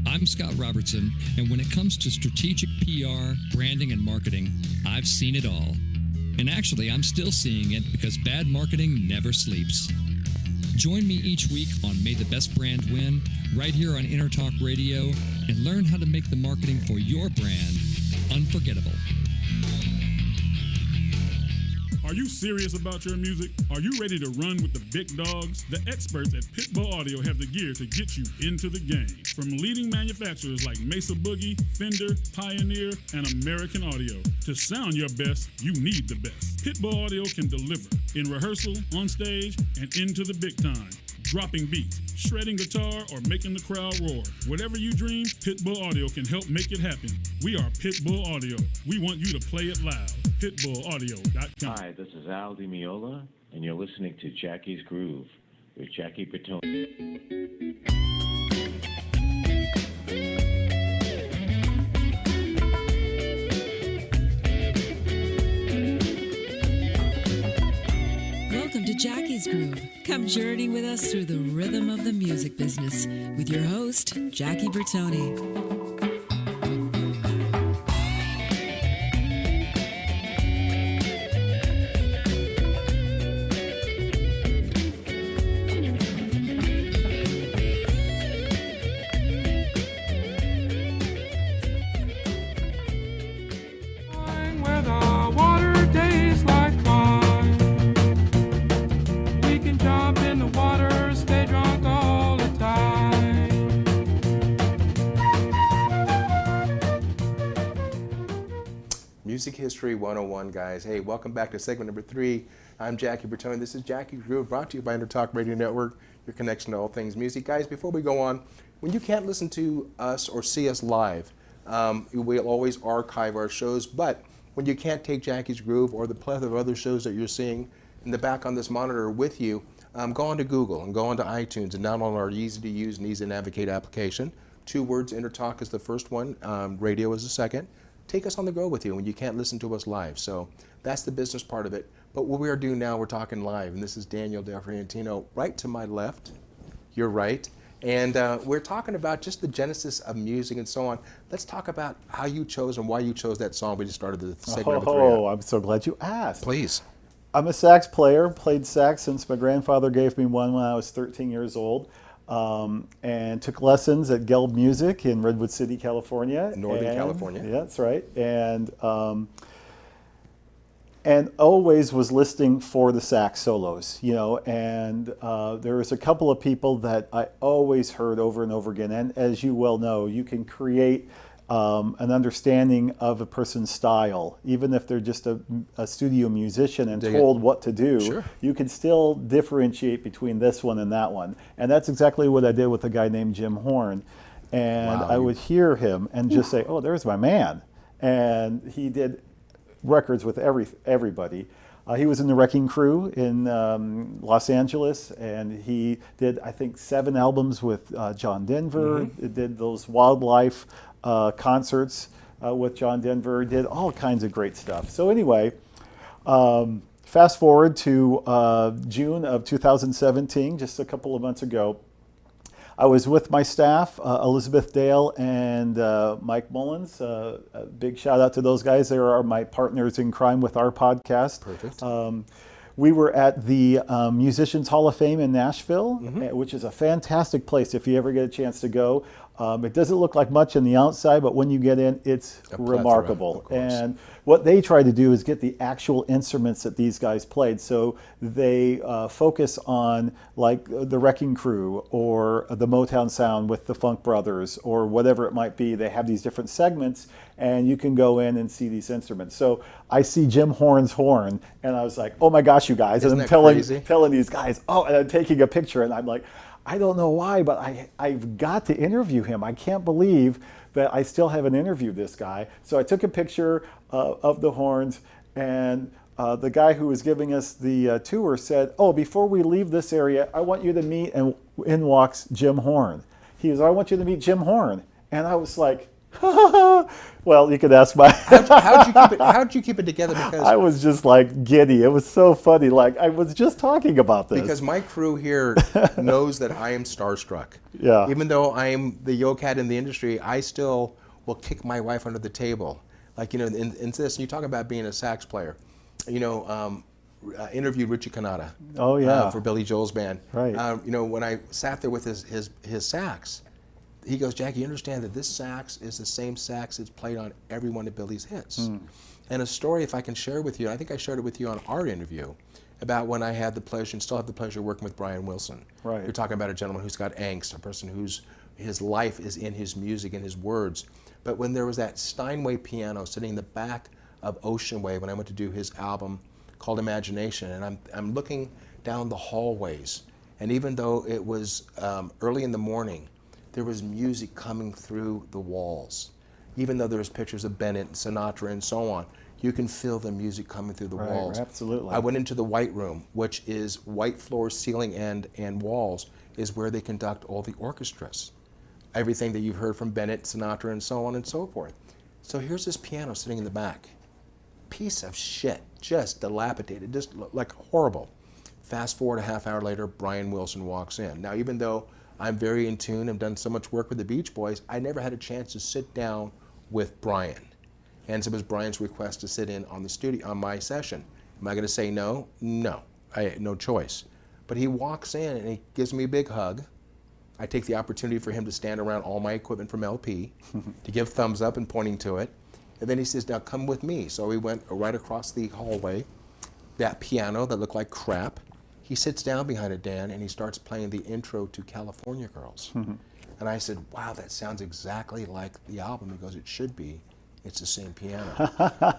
I'm Scott Robertson, and when it comes to strategic PR, branding, and marketing, I've seen it all. And actually, I'm still seeing it because bad marketing never sleeps. Join me each week on May the Best Brand Win, right here on EnterTalk Radio, and learn how to make the marketing for your brand unforgettable. Are you serious about your music? Are you ready to run with the big dogs? The experts at Pitbull Audio have the gear to get you into the game. From leading manufacturers like Mesa Boogie, Fender, Pioneer, and American Audio. To sound your best, you need the best. Pitbull Audio can deliver in rehearsal, on stage, and into the big time. Dropping beats, shredding guitar, or making the crowd roar. Whatever you dream, Pitbull Audio can help make it happen. We are Pitbull Audio. We want you to play it loud. PitbullAudio.com. Hi, this is Al Di Meola, and you're listening to Jackie's Groove with Jackie Bertone. Welcome to Jackie's Groove. Come journey with us through the rhythm of the music business with your host, Jackie Bertone. Music History 101, guys. Hey, welcome back to segment number 3. I'm Jackie Bertone. This is Jackie's Groove, brought to you by EnterTalk Radio Network, your connection to all things music. Guys, before we go on, when you can't listen to us or see us live, we'll always archive our shows, but when you can't take Jackie's Groove or the plethora of other shows that you're seeing in the back on this monitor with you, go on to Google and go on to iTunes and download our easy-to-use and easy-to-navigate application. 2 words, EnterTalk is the first one, radio is the second. Take us on the go with you when you can't listen to us live. So that's the business part of it. But what we are doing now, we're talking live, and this is Dan Del Fiorentino, right to my left. You're right. And we're talking about just the genesis of music and so on. Let's talk about how you chose and why you chose that song. We just started the segment number 3. Oh, I'm so glad you asked. Please. I'm a sax player, played sax since my grandfather gave me one when I was 13 years old. And took lessons at Gelb Music in Redwood City, California. Northern California. Yeah, that's right. And always was listening for the sax solos, you know, and there was a couple of people that I always heard over and over again. And as you well know, you can create an understanding of a person's style, even if they're just a studio musician and told what to do. Sure. You can still differentiate between this one and that one. And that's exactly what I did with a guy named Jim Horn. And I would hear him and just say, oh, there's my man. And he did records with everybody. He was in the Wrecking Crew in Los Angeles, and he did, I think, 7 albums with John Denver. Mm-hmm. Did those wildlife concerts with John Denver, did all kinds of great stuff. So anyway, fast forward to June of 2017, just a couple of months ago. I was with my staff, Elizabeth Dale and Mike Mullens. A big shout out to those guys. They are my partners in crime with our podcast. Perfect. We were at the Musicians Hall of Fame in Nashville, which is a fantastic place if you ever get a chance to go. It doesn't look like much on the outside, but when you get in, it's remarkable. And what they try to do is get the actual instruments that these guys played. So they focus on like the Wrecking Crew or the Motown sound with the Funk Brothers or whatever it might be. They have these different segments, and you can go in and see these instruments. So I see Jim Horn's horn, and I was like, oh my gosh, you guys. Isn't and I'm that telling these guys, oh, and I'm taking a picture, and I'm like, I don't know why, but I've got to interview him. I can't believe that I still haven't interviewed this guy. So I took a picture of the horns, and the guy who was giving us the tour said, oh, before we leave this area, I want you to meet, and in walks Jim Horn. He goes, I want you to meet Jim Horn. And I was like, well, you could ask my... How'd you keep it together? Because I was just like giddy. It was so funny. Like I was just talking about this. Because my crew here knows that I am starstruck. Yeah. Even though I am the yo cat in the industry, I still will kick my wife under the table. Like, you know, in this, you talk about being a sax player. You know, interviewed Richie Cannata. Oh yeah. For Billy Joel's band. Right. You know, when I sat there with his sax, he goes, Jackie, you understand that this sax is the same sax that's played on every one of Billy's hits. And a story, if I can share with you, I think I shared it with you on our interview, about when I had the pleasure, and still have the pleasure, of working with Brian Wilson. Right. You're talking about a gentleman who's got angst, a person whose his life is in his music and his words. But when there was that Steinway piano sitting in the back of Ocean Wave when I went to do his album called Imagination, and I'm looking down the hallways, and even though it was early in the morning, there was music coming through the walls. Even though there was pictures of Bennett and Sinatra and so on, you can feel the music coming through the walls. Absolutely. I went into the White Room, which is white floor, ceiling, and walls, is where they conduct all the orchestras. Everything that you've heard from Bennett, Sinatra, and so on and so forth. So here's this piano sitting in the back. Piece of shit, just dilapidated, just like horrible. Fast forward a half hour later, Brian Wilson walks in. Now, even though I'm very in tune, I've done so much work with the Beach Boys, I never had a chance to sit down with Brian. And so it was Brian's request to sit in on the studio, on my session. Am I going to say no? No, I had no choice. But he walks in and he gives me a big hug. I take the opportunity for him to stand around all my equipment from LP, to give thumbs up and pointing to it. And then he says, now come with me. So we went right across the hallway, that piano that looked like crap. He sits down behind it, Dan, and he starts playing the intro to California Girls. And I said, wow, that sounds exactly like the album. He goes, it should be. It's the same piano.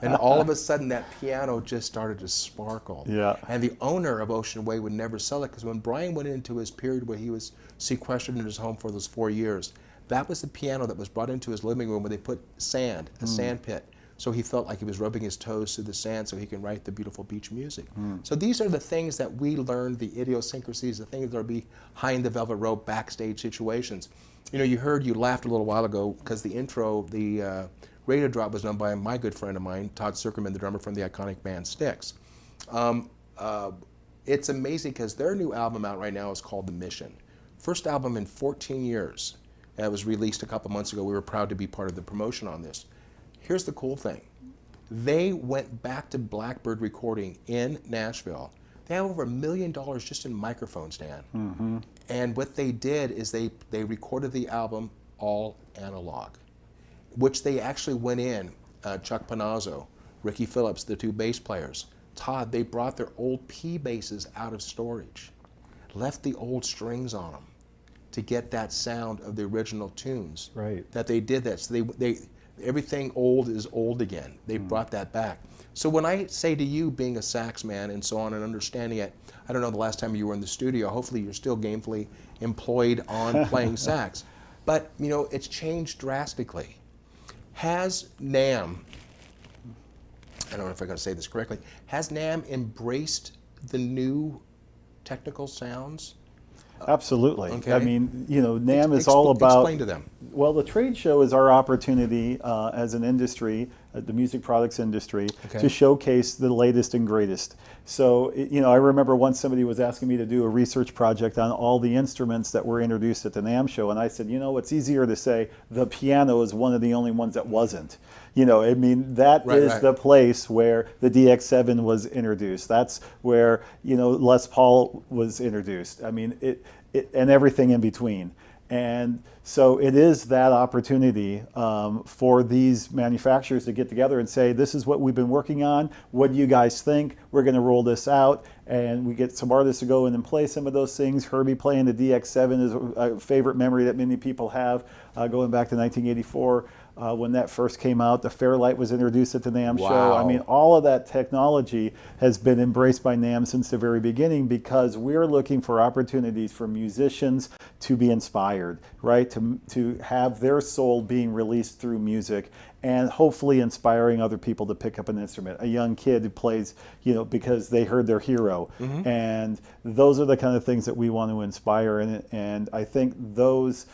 And all of a sudden, that piano just started to sparkle. Yeah. And the owner of Ocean Way would never sell it, because when Brian went into his period where he was sequestered in his home for those 4 years, that was the piano that was brought into his living room where they put sand, a sand pit. So he felt like he was rubbing his toes through the sand so he can write the beautiful beach music. So these are the things that we learned, the idiosyncrasies, the things that are behind the velvet rope backstage situations. You know, you laughed a little while ago because the intro, the radio drop was done by my good friend of mine, Todd Zuckerman, the drummer from the iconic band Styx. It's amazing because their new album out right now is called The Mission. First album in 14 years. It was released a couple months ago. We were proud to be part of the promotion on this. Here's the cool thing. They went back to Blackbird Recording in Nashville. They have over $1 million just in microphones, Dan. And what they did is they recorded the album all analog, which they actually went in, Chuck Panazzo, Ricky Phillips, the two bass players, Todd, they brought their old P basses out of storage, left the old strings on them to get that sound of the original tunes. Right. That they did that. So they everything old is old again. They brought that back. So when I say to you, being a sax man and so on and understanding it, I don't know the last time you were in the studio, hopefully you're still gainfully employed on playing sax, but you know, it's changed drastically. Has Namm, I don't know if I'm going to say this correctly, has Namm embraced the new technical sounds? Absolutely. Okay. I mean, you know, Namm is all about... Explain to them. Well, the trade show is our opportunity as an industry, the music products industry, to showcase the latest and greatest. So, you know, I remember once somebody was asking me to do a research project on all the instruments that were introduced at the Namm show, and I said, you know, it's easier to say the piano is one of the only ones that wasn't. You know, I mean, that is the place where the DX7 was introduced. That's where, you know, Les Paul was introduced. I mean, it and everything in between. And so it is that opportunity for these manufacturers to get together and say, this is what we've been working on. What do you guys think? We're going to roll this out. And we get some artists to go in and play some of those things. Herbie playing the DX7 is a favorite memory that many people have, going back to 1984 when that first came out. The Fairlight was introduced at the Namm show. I mean, all of that technology has been embraced by Namm since the very beginning, because we're looking for opportunities for musicians to be inspired, right? To have their soul being released through music, and hopefully inspiring other people to pick up an instrument. A young kid who plays, you know, because they heard their hero. And those are the kind of things that we want to inspire. And I think those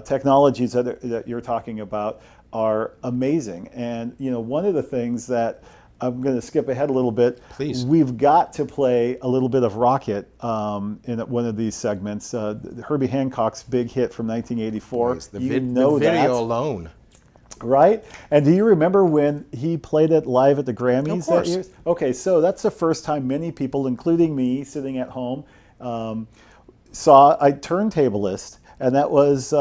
technologies that you're talking about are amazing. And, you know, one of the things that I'm going to skip ahead a little bit. Please. We've got to play a little bit of Rocket in one of these segments. Herbie Hancock's big hit from 1984. Nice. The video alone. Right? And do you remember when he played it live at the Grammys that year? Okay, so that's the first time many people, including me, sitting at home, saw a turntablist, and that was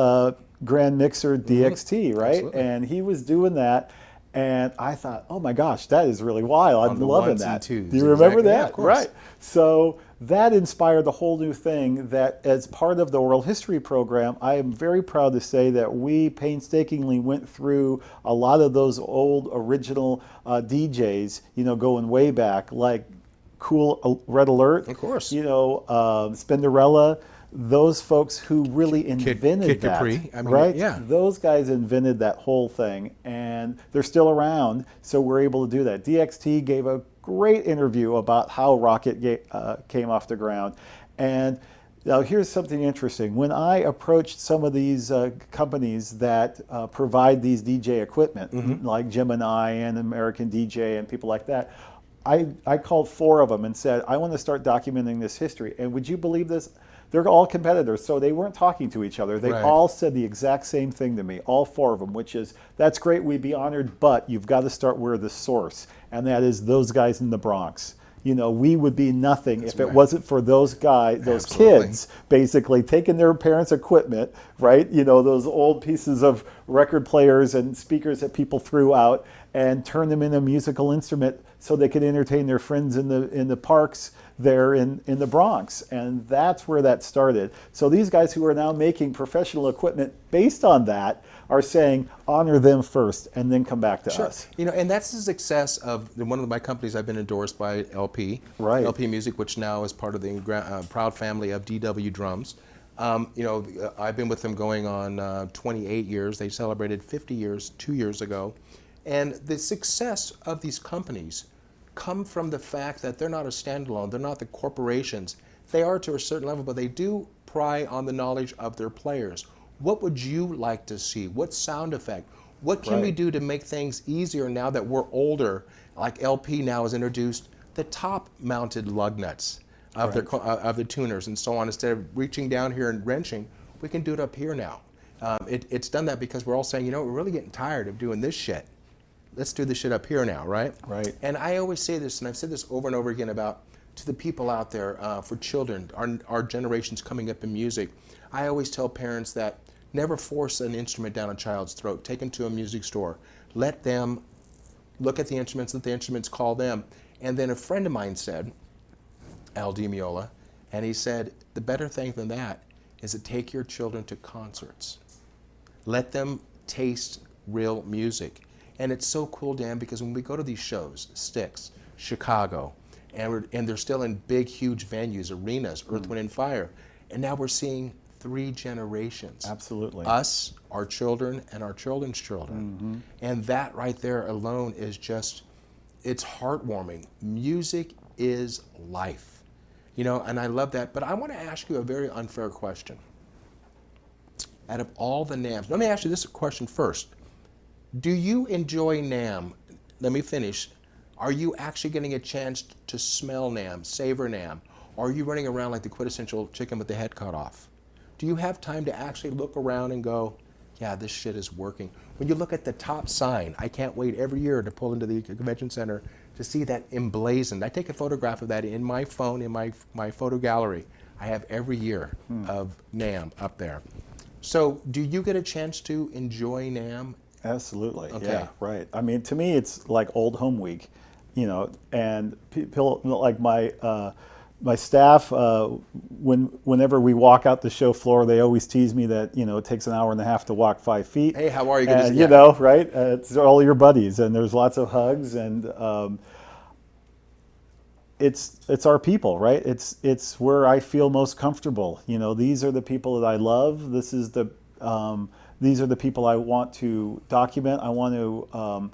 Grand Mixer DXT, right? Absolutely. And he was doing that. And I thought, oh my gosh, that is really wild. I'm On the loving ones that. and twos, Do you remember exactly. that? Yeah, of course. Right. So that inspired the whole new thing that as part of the oral history program, I am very proud to say that we painstakingly went through a lot of those old original DJs, going way back, like Cool Red Alert. Of course. Spinderella. Those folks who really invented Kid that, Capri. I mean, right? yeah. Those guys invented that whole thing, and they're still around, so we're able to do that. DXT gave a great interview about how Rocket came off the ground. And now here's something interesting. When I approached some of these companies that provide these DJ equipment, like Gemini and American DJ and people like that, I called 4 of them and said, I want to start documenting this history. And would you believe this? They're all competitors, so they weren't talking to each other. They Right. all said the exact same thing to me, all 4 of them, which is, that's great, we'd be honored, but you've got to start where the source, and that is those guys in the Bronx. We would be nothing if it wasn't for those guys, those Absolutely. kids, basically taking their parents' equipment, right? Those old pieces of record players and speakers that people threw out, and turn them into a musical instrument so they could entertain their friends in the parks there in the Bronx. And that's where that started. So these guys who are now making professional equipment based on that are saying, honor them first and then come back to us. And that's the success of one of my companies. I've been endorsed by LP, Right. LP Music, which now is part of the proud family of DW Drums. I've been with them going on 28 years. They celebrated 50 years 2 years ago. And the success of these companies come from the fact that they're not a standalone. They're not the corporations. They are to a certain level, but they do pry on the knowledge of their players. What would you like to see? What sound effect? What can we do to make things easier now that we're older? Like LP now has introduced the top-mounted lug nuts of of the tuners and so on. Instead of reaching down here and wrenching, we can do it up here now. It's done that because we're all saying, we're really getting tired of doing this shit. Let's do this shit up here now, right? Right. And I always say this, and I've said this over and over again about to the people out there, for children, our generations coming up in music. I always tell parents that never force an instrument down a child's throat. Take them to a music store. Let them look at the instruments, let the instruments call them. And then a friend of mine said, Al DiMiola, and he said, the better thing than that is to take your children to concerts. Let them taste real music. And it's so cool, Dan, because when we go to these shows, Styx, Chicago, and they're still in big, huge venues, arenas, Earth, Wind, and Fire, and now we're seeing 3 generations. Absolutely. Us, our children, and our children's children. And that right there alone is just, it's heartwarming. Music is life. And I love that. But I want to ask you a very unfair question. Out of all the NAMMs, let me ask you this question first. Do you enjoy Namm? Let me finish. Are you actually getting a chance to smell Namm, savor Namm? Or are you running around like the quintessential chicken with the head cut off? Do you have time to actually look around and go, yeah, this shit is working? When you look at the top sign, I can't wait every year to pull into the convention center to see that emblazoned. I take a photograph of that in my phone, in my photo gallery. I have every year of Namm up there. So do you get a chance to enjoy Namm? Absolutely. Okay. Yeah, right. I mean, to me, it's like old home week, and people like my staff, whenever we walk out the show floor, they always tease me that, it takes an hour and a half to walk 5 feet. Hey, how are you? And, right? It's all your buddies, and there's lots of hugs, and it's our people, right? It's where I feel most comfortable. These are the people that I love. These are the people I want to document. I want to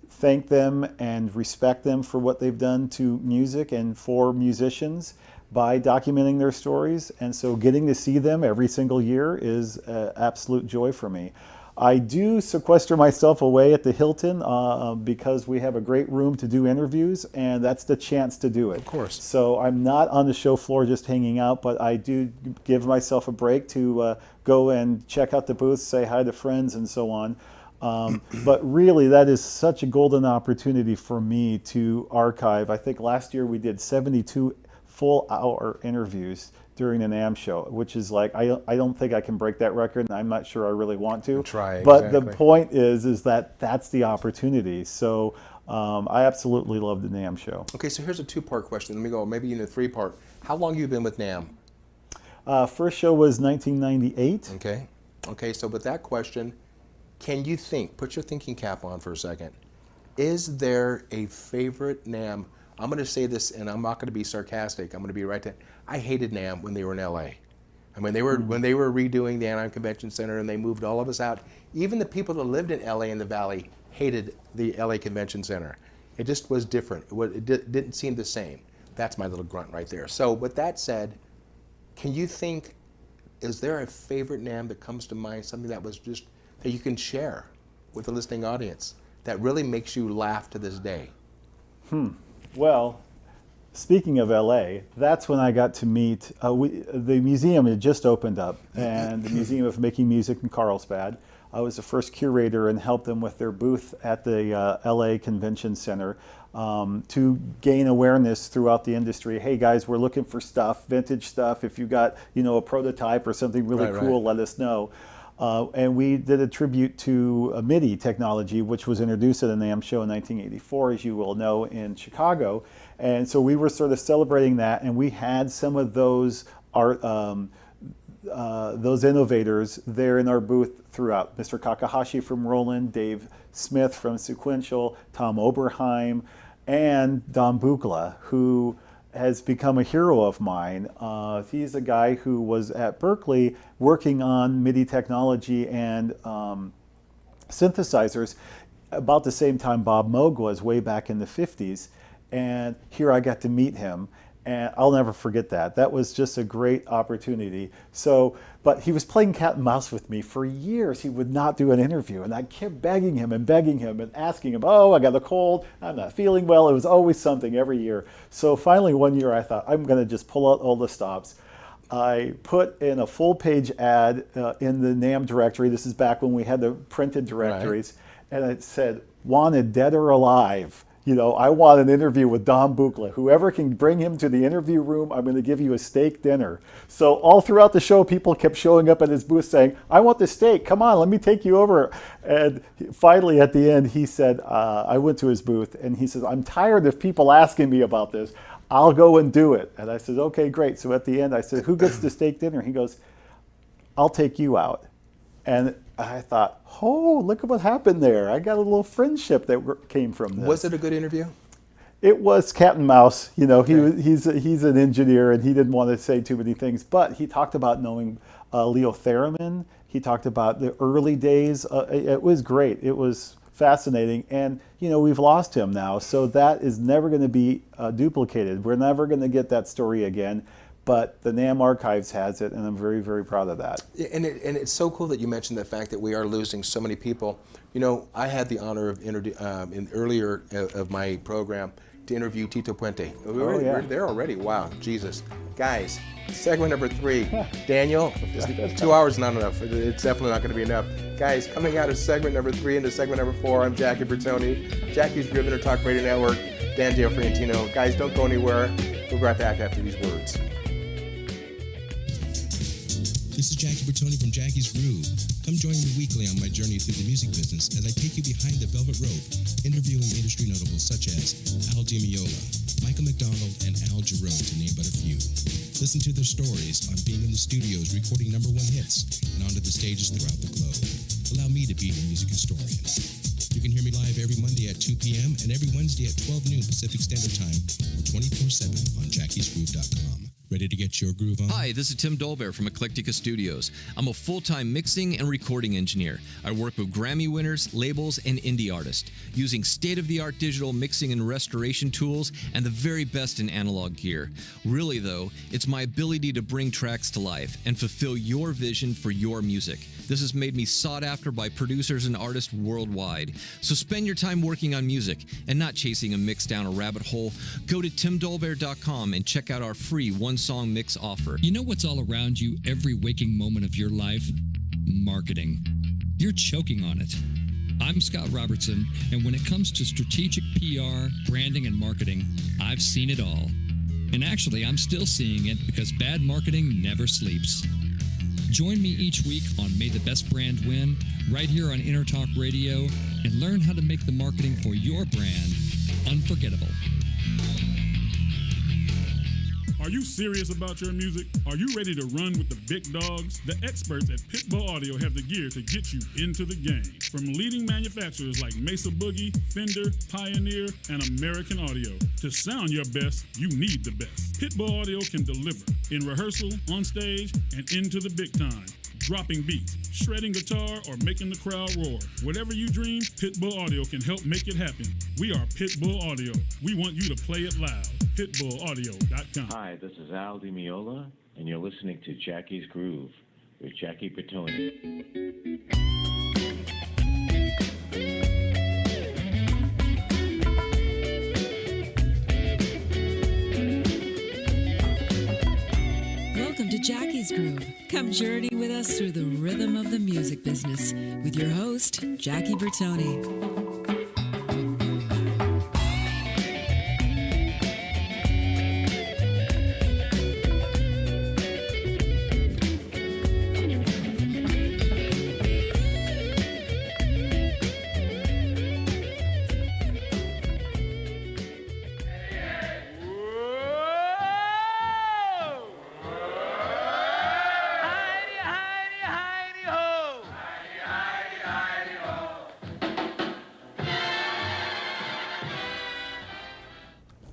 thank them and respect them for what they've done to music and for musicians by documenting their stories. And so getting to see them every single year is an absolute joy for me. I do sequester myself away at the Hilton because we have a great room to do interviews, and that's the chance to do it. Of course. So I'm not on the show floor just hanging out, but I do give myself a break to go and check out the booths, say hi to friends, and so on. But really, that is such a golden opportunity for me to archive. I think last year we did 72 full-hour interviews during the NAMM show, which is like, I don't think I can break that record, and I'm not sure I really want to. Try, but exactly. the point is that that's the opportunity. So I absolutely love the NAMM show. Okay, so here's a two-part question. Let me go maybe in a three-part. How long have you been with NAMM? First show was 1998. Okay, so with that question, can you put your thinking cap on for a second. Is there a favorite NAMM? I'm going to say this, and I'm not going to be sarcastic. I'm going to be right there. I hated NAMM when they were in LA. I mean, when they were redoing the Anaheim Convention Center and they moved all of us out, even the people that lived in LA and the Valley hated the LA Convention Center. It just was different. It didn't seem the same. That's my little grunt right there. So with that said, can you think, is there a favorite NAMM that comes to mind, something that was just, that you can share with the listening audience that really makes you laugh to this day? Well, speaking of LA, that's when I got to meet, the museum had just opened up, and the Museum of Making Music in Carlsbad. I was the first curator and helped them with their booth at the LA Convention Center to gain awareness throughout the industry. Hey guys, we're looking for stuff, vintage stuff. If you got, a prototype or something really cool, let us know. And we did a tribute to MIDI technology, which was introduced at the NAMM show in 1984, as you will know, in Chicago. And so we were sort of celebrating that, and we had some of those those innovators there in our booth throughout. Mr. Kakahashi from Roland, Dave Smith from Sequential, Tom Oberheim, and Don Buchla, who has become a hero of mine. He's a guy who was at Berkeley working on MIDI technology and synthesizers about the same time Bob Moog was, way back in the 50s. And here I got to meet him. And I'll never forget that. That was just a great opportunity. So, but he was playing cat and mouse with me for years. He would not do an interview. And I kept begging him and asking him, oh, I got a cold, I'm not feeling well. It was always something every year. So finally one year I thought, I'm gonna just pull out all the stops. I put in a full page ad in the NAMM directory. This is back when we had the printed directories. And it said, wanted dead or alive. I want an interview with Don Buchla. Whoever can bring him to the interview room, I'm going to give you a steak dinner. So all throughout the show, people kept showing up at his booth saying, I want the steak. Come on, let me take you over. And finally, at the end, he said, I went to his booth, and he says, I'm tired of people asking me about this. I'll go and do it. And I said, okay, great. So at the end, I said, who gets the steak dinner? He goes, I'll take you out. And I thought, oh, look at what happened there. I got a little friendship that came from this. Was it a good interview? It was cat and mouse. He's an engineer, and he didn't want to say too many things. But he talked about knowing Leo Theremin. He talked about the early days. It was great. It was fascinating. And, we've lost him now. So that is never going to be duplicated. We're never going to get that story again. But the NAMM Archives has it, and I'm very, very proud of that. And it's so cool that you mentioned the fact that we are losing so many people. I had the honor of earlier of my program to interview Tito Puente. We're there already. Wow, Jesus. Guys, segment number 3. Daniel, 2 hours is not enough. It's definitely not going to be enough. Guys, coming out of segment number 3 into segment number 4, I'm Jackie Bertone. Jackie's Groove EnterTalk Radio Network, Dan Del Fiorentino. Guys, don't go anywhere. We'll be right back after these words. This is Jackie Bertone from Jackie's Groove. Come join me weekly on my journey through the music business as I take you behind the velvet rope, interviewing industry notables such as Al Di Meola, Michael McDonald, and Al Jarreau, to name but a few. Listen to their stories on being in the studios recording #1 hits and onto the stages throughout the globe. Allow me to be your music historian. You can hear me live every Monday at 2 p.m. and every Wednesday at 12 noon Pacific Standard Time or 24/7 on jackiesgroove.com. Ready to get your groove on? Hi, this is Tim Dolbear from Eclectica Studios. I'm a full-time mixing and recording engineer. I work with Grammy winners, labels, and indie artists, using state-of-the-art digital mixing and restoration tools and the very best in analog gear. Really, though, it's my ability to bring tracks to life and fulfill your vision for your music. This has made me sought after by producers and artists worldwide. So spend your time working on music and not chasing a mix down a rabbit hole. Go to timdolbear.com and check out our free one-song mix offer. You know what's all around you every waking moment of your life? Marketing. You're choking on it. I'm Scott Robertson, and when it comes to strategic PR, branding, and marketing, I've seen it all. And actually, I'm still seeing it because bad marketing never sleeps. Join me each week on May the Best Brand Win, right here on EnterTalk Radio, and learn how to make the marketing for your brand unforgettable. Are you serious about your music? Are you ready to run with the big dogs? The experts at Pitbull Audio have the gear to get you into the game. From leading manufacturers like Mesa Boogie, Fender, Pioneer, and American Audio. To sound your best, you need the best. Pitbull Audio can deliver in rehearsal, on stage, and into the big time. Dropping beats, shredding guitar, or making the crowd roar. Whatever you dream, Pitbull Audio can help make it happen. We are Pitbull Audio. We want you to play it loud. PitbullAudio.com. Hi, this is Al Di Meola, and you're listening to Jackie's Groove with Jackie Bertone. Welcome to Jackie's Groove. Come journey with us through the rhythm of the music business with your host, Jackie Bertone.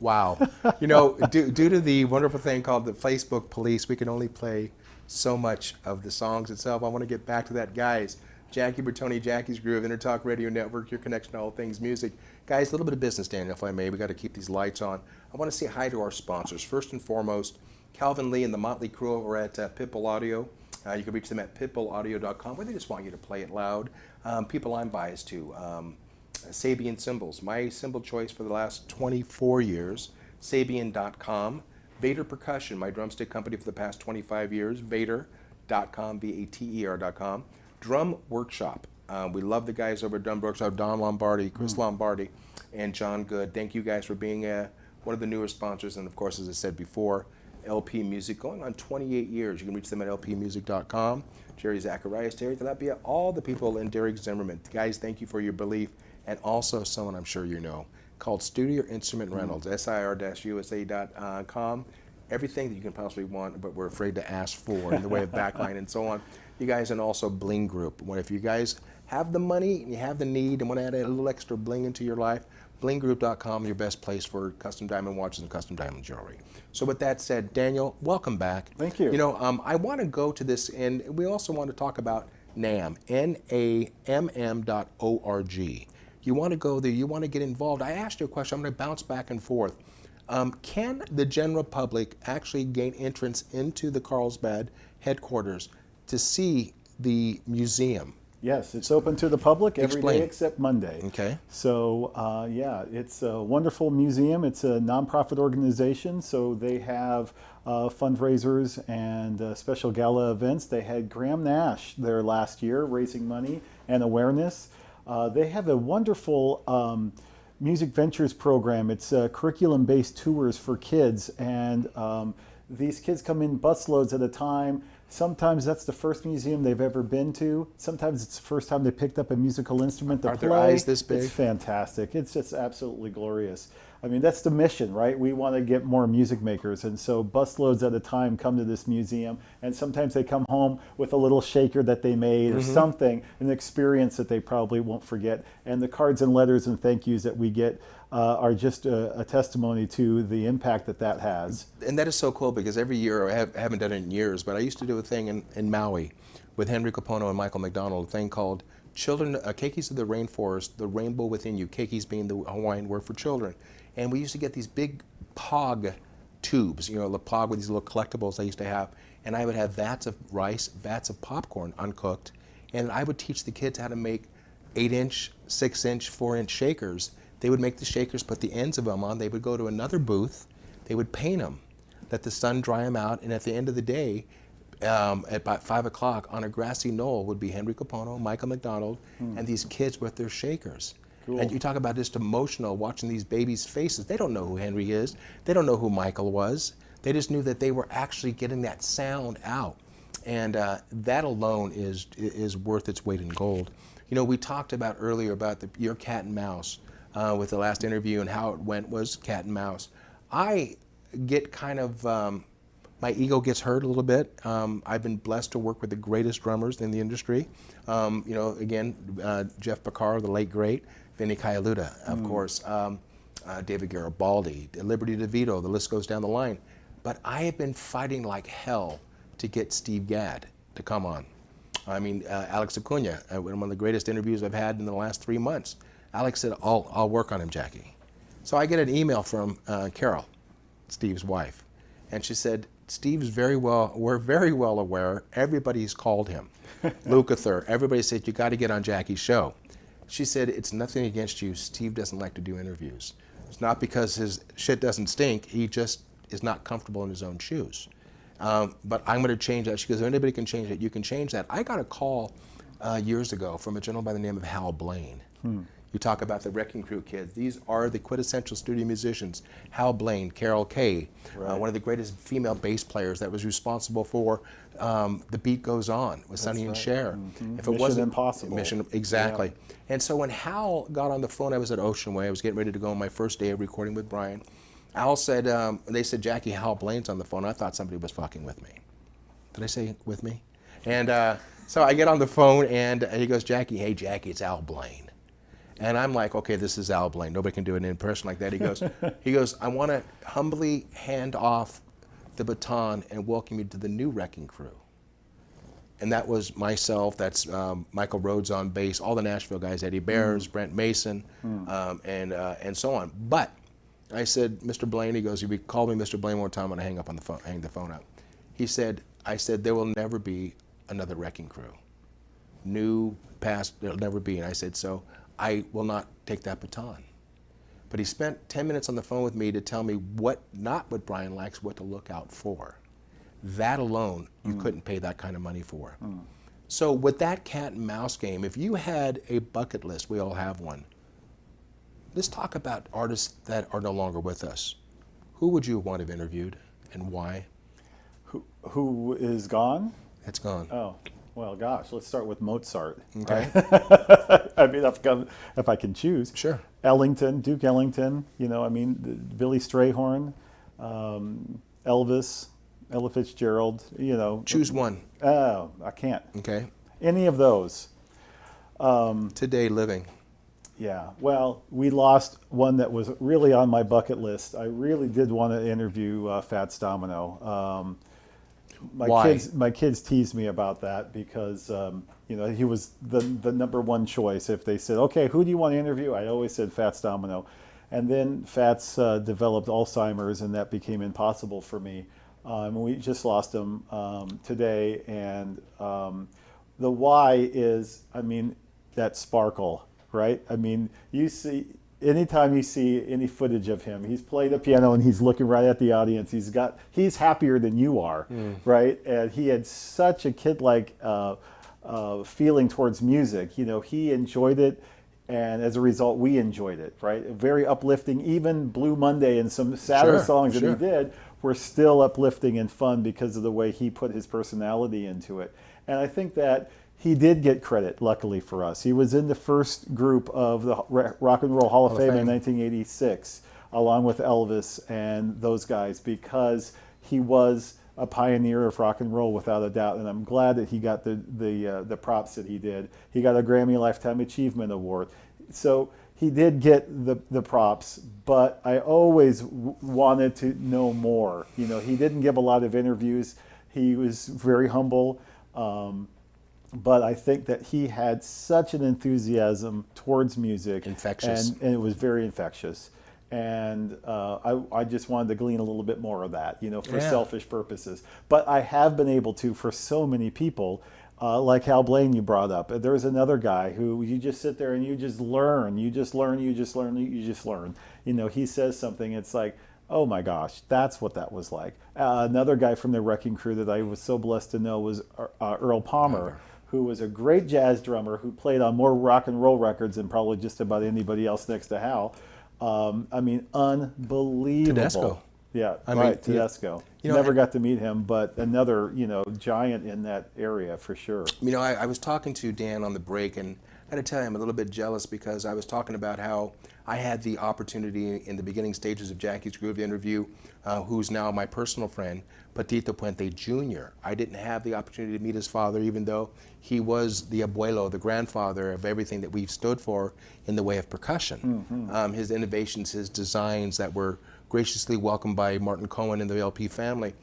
Wow. You know, due to the wonderful thing called the Facebook police, we can only play so much of the songs itself. I want to get back to that, guys. Jackie Bertone, Jackie's Groove, EnterTalk Radio Network, your connection to all things music. Guys, a little bit of business, Daniel, if I may. We got to keep these lights on. I want to say hi to our sponsors. First and foremost, Calvin Lee and the Motley Crew over at Pitbull Audio. You can reach them at pitbullaudio.com, where they just want you to play it loud. People I'm biased to. Sabian cymbals, my cymbal choice for the last 24 years, Sabian.com. Vater Percussion, my drumstick company for the past 25 years, Vater.com, Vater.com. Drum Workshop, we love the guys over at Drum Workshop, Don Lombardi, Chris Lombardi, and John Good. Thank you guys for being one of the newer sponsors, and of course, as I said before, LP Music, going on 28 years. You can reach them at lpmusic.com. Jerry Zacharias, Terry Tilapia, all the people in Derek Zimmerman. Guys, thank you for your belief. And also someone I'm sure you know, called Studio Instrument Rentals, SIR-USA.com. Everything that you can possibly want, but we're afraid to ask for in the way of backline and so on. You guys, and also Bling Group. If you guys have the money and you have the need and want to add a little extra bling into your life, blinggroup.com, your best place for custom diamond watches and custom diamond jewelry. So with that said, Daniel, welcome back. Thank you. You know, I want to go to this, and we also want to talk about Namm, Namm.org. You want to go there, you want to get involved. I asked you a question, I'm going to bounce back and forth. Can the general public actually gain entrance into the Carlsbad headquarters to see the museum? Yes, it's open to the public every Explain. day except Monday. Okay. So, yeah, it's a wonderful museum. It's a nonprofit organization, so they have fundraisers and special gala events. They had Graham Nash there last year, raising money and awareness. They have a wonderful Music Ventures program. It's curriculum-based tours for kids, and these kids come in busloads at a time. Sometimes that's the first museum they've ever been to. Sometimes it's the first time they picked up a musical instrument to play. Are their eyes this big? It's fantastic. It's just absolutely glorious. I mean, that's the mission, right? We want to get more music makers, and so busloads at a time come to this museum, and sometimes they come home with a little shaker that they made or something, an experience that they probably won't forget. And the cards and letters and thank yous that we get are just a testimony to the impact that has. And that is so cool because every year, I haven't done it in years, but I used to do a thing in Maui with Henry Capono and Michael McDonald, a thing called Children, Keikis of the Rainforest, the Rainbow Within You, Keikis being the Hawaiian word for children. And we used to get these big POG tubes, you know, the POG with these little collectibles I used to have, and I would have vats of rice, vats of popcorn uncooked, and I would teach the kids how to make 8-inch, 6-inch, 4-inch shakers. They would make the shakers, put the ends of them on, they would go to another booth, they would paint them, let the sun dry them out, and at the end of the day, at about 5 o'clock on a grassy knoll would be Henry Capono, Michael McDonald, and these kids with their shakers. Cool. And you talk about just emotional, watching these babies' faces. They don't know who Henry is. They don't know who Michael was. They just knew that they were actually getting that sound out. And that alone is worth its weight in gold. You know, we talked about earlier about your cat and mouse with the last interview, and how it went was cat and mouse. I get kind of, my ego gets hurt a little bit. I've been blessed to work with the greatest drummers in the industry. You know, again, Jeff Porcaro, the late great, Vinny Colaiuta, of course, David Garibaldi, Liberty DeVito, the list goes down the line. But I have been fighting like hell to get Steve Gadd to come on. I mean, Alex Acuna, one of the greatest interviews I've had in the last 3 months. Alex said, I'll work on him, Jackie. So I get an email from Carol, Steve's wife, and she said, we're very well aware, everybody's called him. Lukather, everybody said, you got to get on Jackie's show. She said, it's nothing against you, Steve doesn't like to do interviews. It's not because his shit doesn't stink, he just is not comfortable in his own shoes. But I'm going to change that. She goes, if anybody can change it, you can change that. I got a call years ago from a gentleman by the name of Hal Blaine. You talk about the Wrecking Crew kids. These are the quintessential studio musicians. Hal Blaine, Carol Kay, one of the greatest female bass players that was responsible for The Beat Goes On with Sonny and Cher. If it wasn't Impossible. Mission, exactly. Yeah. And so when Hal got on the phone, I was at Ocean Way. I was getting ready to go on my first day of recording with Brian. Al said, they said, Jackie, Hal Blaine's on the phone. I thought somebody was fucking with me. Did I say with me? And so I get on the phone, and he goes, Jackie, hey, Jackie, it's Al Blaine. And I'm like, okay, this is Al Blaine. Nobody can do an impression like that. He goes, I want to humbly hand off the baton and welcome you to the new Wrecking Crew. And that was myself, that's Michael Rhodes on bass, all the Nashville guys, Eddie Bears, Brent Mason, and so on. But I said, Mr. Blaine, he goes, if you call me Mr. Blaine one time, I'm going to hang the phone up. He said, I said, there will never be another Wrecking Crew. New, past, there'll never be. And I said, so I will not take that baton. But he spent 10 minutes on the phone with me to tell me not what Brian likes, what to look out for. That alone, you couldn't pay that kind of money for. So with that cat and mouse game, if you had a bucket list, we all have one. Let's talk about artists that are no longer with us. Who would you want to have interviewed and why? Who is gone? It's gone. Oh, well, gosh, let's start with Mozart. Okay. Right? I mean, if I can choose. Sure. Ellington, Duke Ellington, Billy Strayhorn, Elvis, Ella Fitzgerald, Choose one. Oh, I can't. Okay. Any of those. Today living. Yeah, well, we lost one that was really on my bucket list. I really did want to interview Fats Domino. My kids teased me about that because he was the number one choice. If they said, okay, who do you want to interview? I always said Fats Domino. And then Fats developed Alzheimer's, and that became impossible for me. We just lost him today. And the why is, that sparkle. Right? Anytime you see any footage of him, he's playing the piano and he's looking right at the audience. He's happier than you are, right? And he had such a kid-like feeling towards music. He enjoyed it, and as a result, we enjoyed it, right? Very uplifting. Even Blue Monday and some sadder songs that he did were still uplifting and fun because of the way he put his personality into it. And I think that he did get credit, luckily for us. He was in the first group of the Rock and Roll Hall of Fame in 1986, along with Elvis and those guys, because he was a pioneer of rock and roll without a doubt. And I'm glad that he got the props that he did. He got a Grammy Lifetime Achievement Award. So he did get the props, but I always wanted to know more. He didn't give a lot of interviews. He was very humble. But I think that he had such an enthusiasm towards music. Infectious. And it was very infectious. And I just wanted to glean a little bit more of that, for selfish purposes. But I have been able to, for so many people, like Hal Blaine you brought up. There's another guy who you just sit there and you just learn. You just learn. He says something, it's like, oh my gosh, that's what that was like. Another guy from the Wrecking Crew that I was so blessed to know was Earl Palmer, who was a great jazz drummer who played on more rock and roll records than probably just about anybody else next to Hal. I mean, unbelievable. Tedesco. Yeah, I right, mean, Tedesco. you know, Never and- got to meet him, but another, giant in that area for sure. You know, I was talking to Dan on the break, and I had to tell you I'm a little bit jealous because I was talking about how I had the opportunity in the beginning stages of Jackie's Groove to interview who's now my personal friend, Patito Puente Jr. I didn't have the opportunity to meet his father, even though he was the abuelo, the grandfather of everything that we've stood for in the way of percussion. His innovations, his designs that were graciously welcomed by Martin Cohen and the LP family.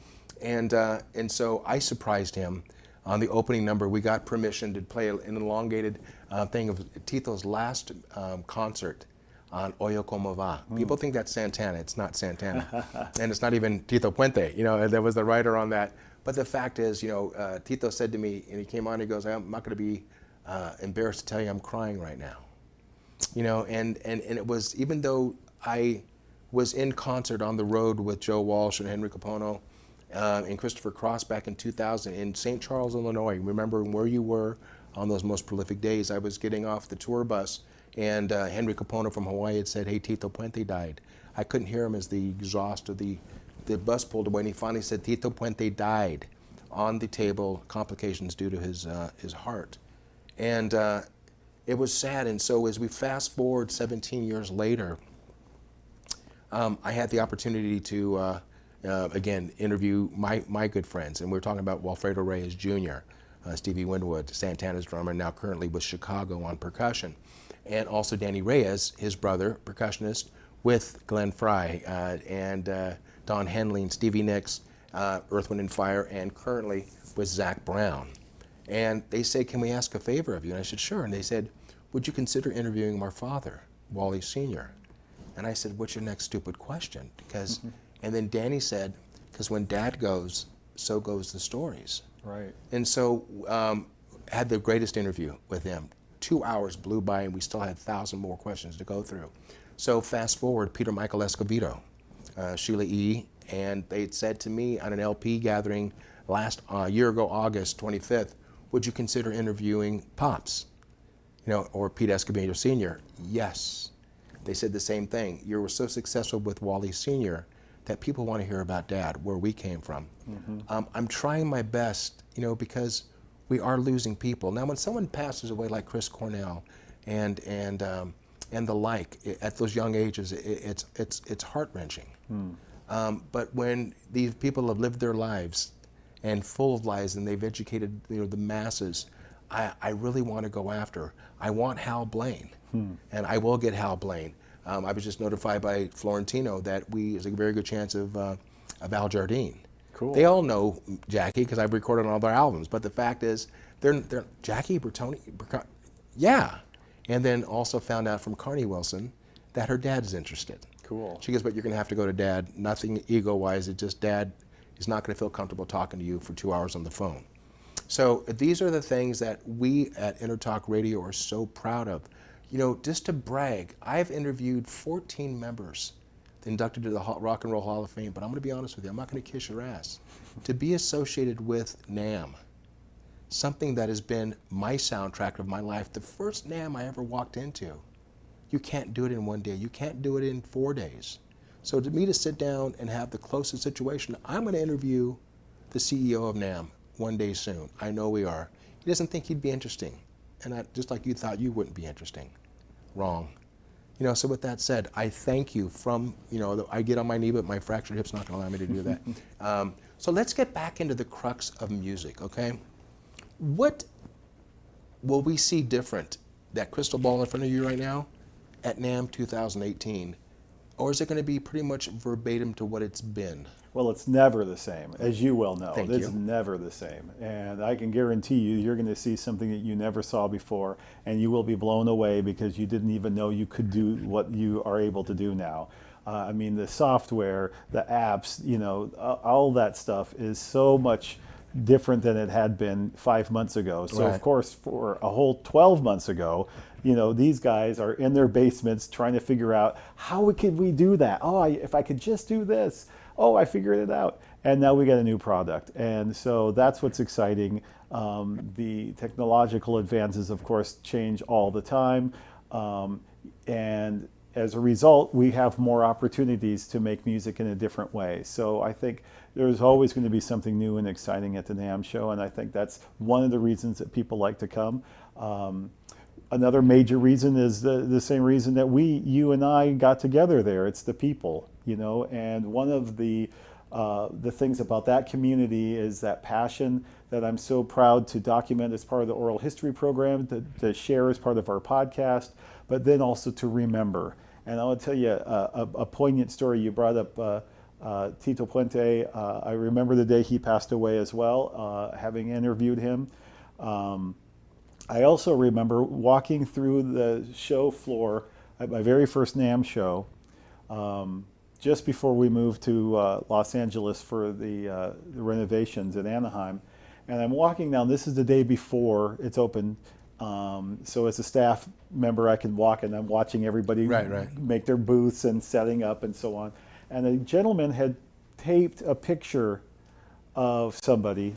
And so I surprised him on the opening number. We got permission to play an elongated thing of Tito's last concert on Oyo Como Va. People think that's Santana. It's not Santana. And it's not even Tito Puente. There was the writer on that. But the fact is, Tito said to me, and he came on, he goes, I'm not going to be embarrassed to tell you I'm crying right now. And it was, even though I was in concert on the road with Joe Walsh and Henry Capono and Christopher Cross back in 2000 in St. Charles, Illinois, remembering where you were on those most prolific days. I was getting off the tour bus, and Henry Capono from Hawaii had said, hey, Tito Puente died. I couldn't hear him as the exhaust of the bus pulled away, and he finally said, Tito Puente died on the table, complications due to his heart. And it was sad, and so as we fast forward 17 years later, I had the opportunity to, again, interview my good friends, and we're talking about Walfredo Reyes Jr., Stevie Winwood, Santana's drummer, now currently with Chicago on percussion, and also Danny Reyes, his brother, percussionist, with Glenn Frey and Don Henley and Stevie Nicks, Earth, Wind & Fire, and currently with Zach Brown. And they said, can we ask a favor of you? And I said, sure. And they said, would you consider interviewing our father, Wally Sr.? And I said, what's your next stupid question? Because, and then Danny said, because when Dad goes, so goes the stories. Right. And so had the greatest interview with him. 2 hours blew by, and we still had 1,000 more questions to go through. So fast forward, Peter Michael Escovedo, Sheila E., and they'd said to me on an LP gathering last year ago, August 25th, would you consider interviewing Pops, or Pete Escovedo Sr.? Yes. They said the same thing. You were so successful with Wally Sr. that people want to hear about Dad, where we came from. I'm trying my best, because we are losing people. Now, when someone passes away like Chris Cornell and the like at those young ages, it's heart-wrenching. But when these people have lived their lives and full of lives, and they've educated the masses, I really want to go after. I want Hal Blaine, and I will get Hal Blaine. I was just notified by Fiorentino that there's a very good chance of Al Jardine. Cool. They all know Jackie because I've recorded on all their albums, but the fact is, they're Jackie Bertone, yeah. And then also found out from Carney Wilson that her dad is interested. Cool. She goes, but you're going to have to go to Dad. Nothing ego-wise. It's just Dad is not going to feel comfortable talking to you for 2 hours on the phone. So these are the things that we at EnterTalk Radio are so proud of. Just to brag, I've interviewed 14 members inducted to the Rock and Roll Hall of Fame, but I'm going to be honest with you, I'm not going to kiss your ass. To be associated with Namm, something that has been my soundtrack of my life, the first Namm I ever walked into, you can't do it in 1 day. You can't do it in 4 days. So to me to sit down and have the closest situation, I'm going to interview the CEO of Namm one day soon. I know we are. He doesn't think he'd be interesting. And just like you thought you wouldn't be interesting. Wrong. So with that said, I thank you from, I get on my knee, but my fractured hip's not going to allow me to do that. So let's get back into the crux of music, okay? What will we see different, that crystal ball in front of you right now, at NAMM 2018? Or is it going to be pretty much verbatim to what it's been? Well, it's never the same, as you well know. Thank It's you. never the same. And I can guarantee you're going to see something that you never saw before, and you will be blown away because you didn't even know you could do what you are able to do now. The software, the apps, all that stuff is so much different than it had been 5 months ago. So, Right. of course, for a whole 12 months ago, these guys are in their basements trying to figure out, how could we do that? If I could just do this. I figured it out. And now we got a new product. And so that's what's exciting. The technological advances, of course, change all the time. And as a result, we have more opportunities to make music in a different way. So I think there's always going to be something new and exciting at the Namm show, and I think that's one of the reasons that people like to come. Another major reason is the same reason that you and I got together there. It's the people, and one of the things about that community is that passion that I'm so proud to document as part of the oral history program, to share as part of our podcast, but then also to remember. And I will tell you a poignant story. You brought up Tito Puente. I remember the day he passed away as well, having interviewed him. I also remember walking through the show floor at my very first Namm show, just before we moved to Los Angeles for the renovations in Anaheim. And I'm walking down, this is the day before it's open. So as a staff member, I can walk and I'm watching everybody make their booths and setting up and so on. And a gentleman had taped a picture of somebody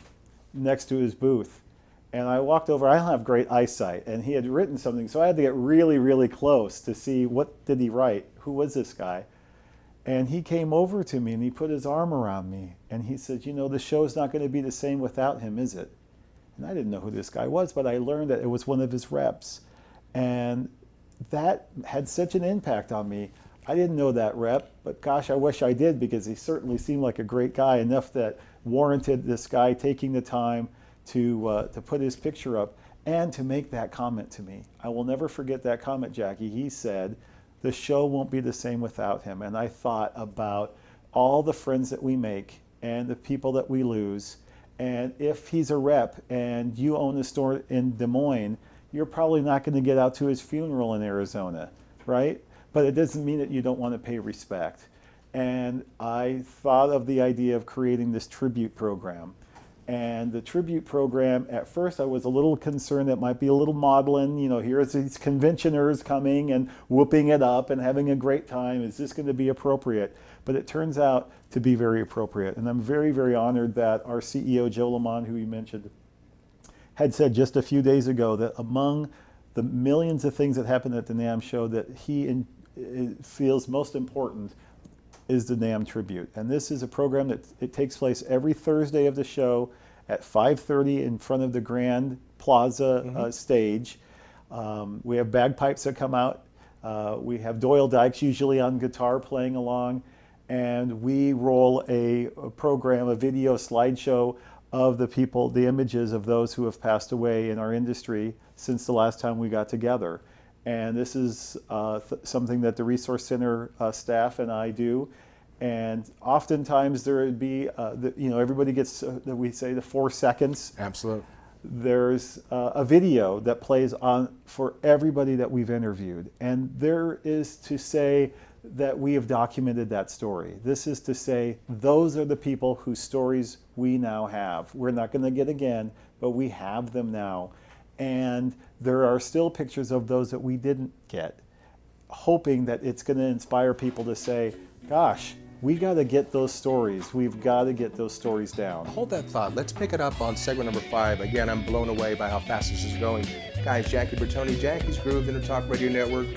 next to his booth. And I walked over, I don't have great eyesight, and he had written something, so I had to get really, really close to see what did he write, who was this guy. And he came over to me and he put his arm around me and he said, the show's not going to be the same without him, is it? And I didn't know who this guy was, but I learned that it was one of his reps. And that had such an impact on me. I didn't know that rep, but gosh, I wish I did, because he certainly seemed like a great guy, enough that warranted this guy taking the time to put his picture up and to make that comment to me. I will never forget that comment, Jackie. He said, the show won't be the same without him. And I thought about all the friends that we make and the people that we lose. And if he's a rep and you own a store in Des Moines, you're probably not going to get out to his funeral in Arizona, right? But it doesn't mean that you don't want to pay respect. And I thought of the idea of creating this tribute program. And the tribute program, at first I was a little concerned that might be a little maudlin. Here's these conventioners coming and whooping it up and having a great time. Is this going to be appropriate? But it turns out to be very appropriate. And I'm very, very honored that our CEO, Joe Lamont, who you mentioned, had said just a few days ago that among the millions of things that happened at the Namm show, that he feels most important is the Namm Tribute. And this is a program that it takes place every Thursday of the show at 5:30 in front of the Grand Plaza stage. We have bagpipes that come out. We have Doyle Dykes usually on guitar playing along. And we roll a program, a video slideshow of the people, the images of those who have passed away in our industry since the last time we got together. And this is something that the Resource Center staff and I do. And oftentimes there would be, everybody gets, we say, the 4 seconds. Absolutely. There's a video that plays on for everybody that we've interviewed. And there is to say that we have documented that story. This is to say those are the people whose stories we now have. We're not going to get again, but we have them now. And there are still pictures of those that we didn't get, hoping that it's going to inspire people to say, gosh, we got to get those stories. We've got to get those stories down. Hold that thought. Let's pick it up on segment number 5. Again, I'm blown away by how fast this is going. Guys, Jackie Bertone, Jackie's Groove, EnterTalk Radio Network,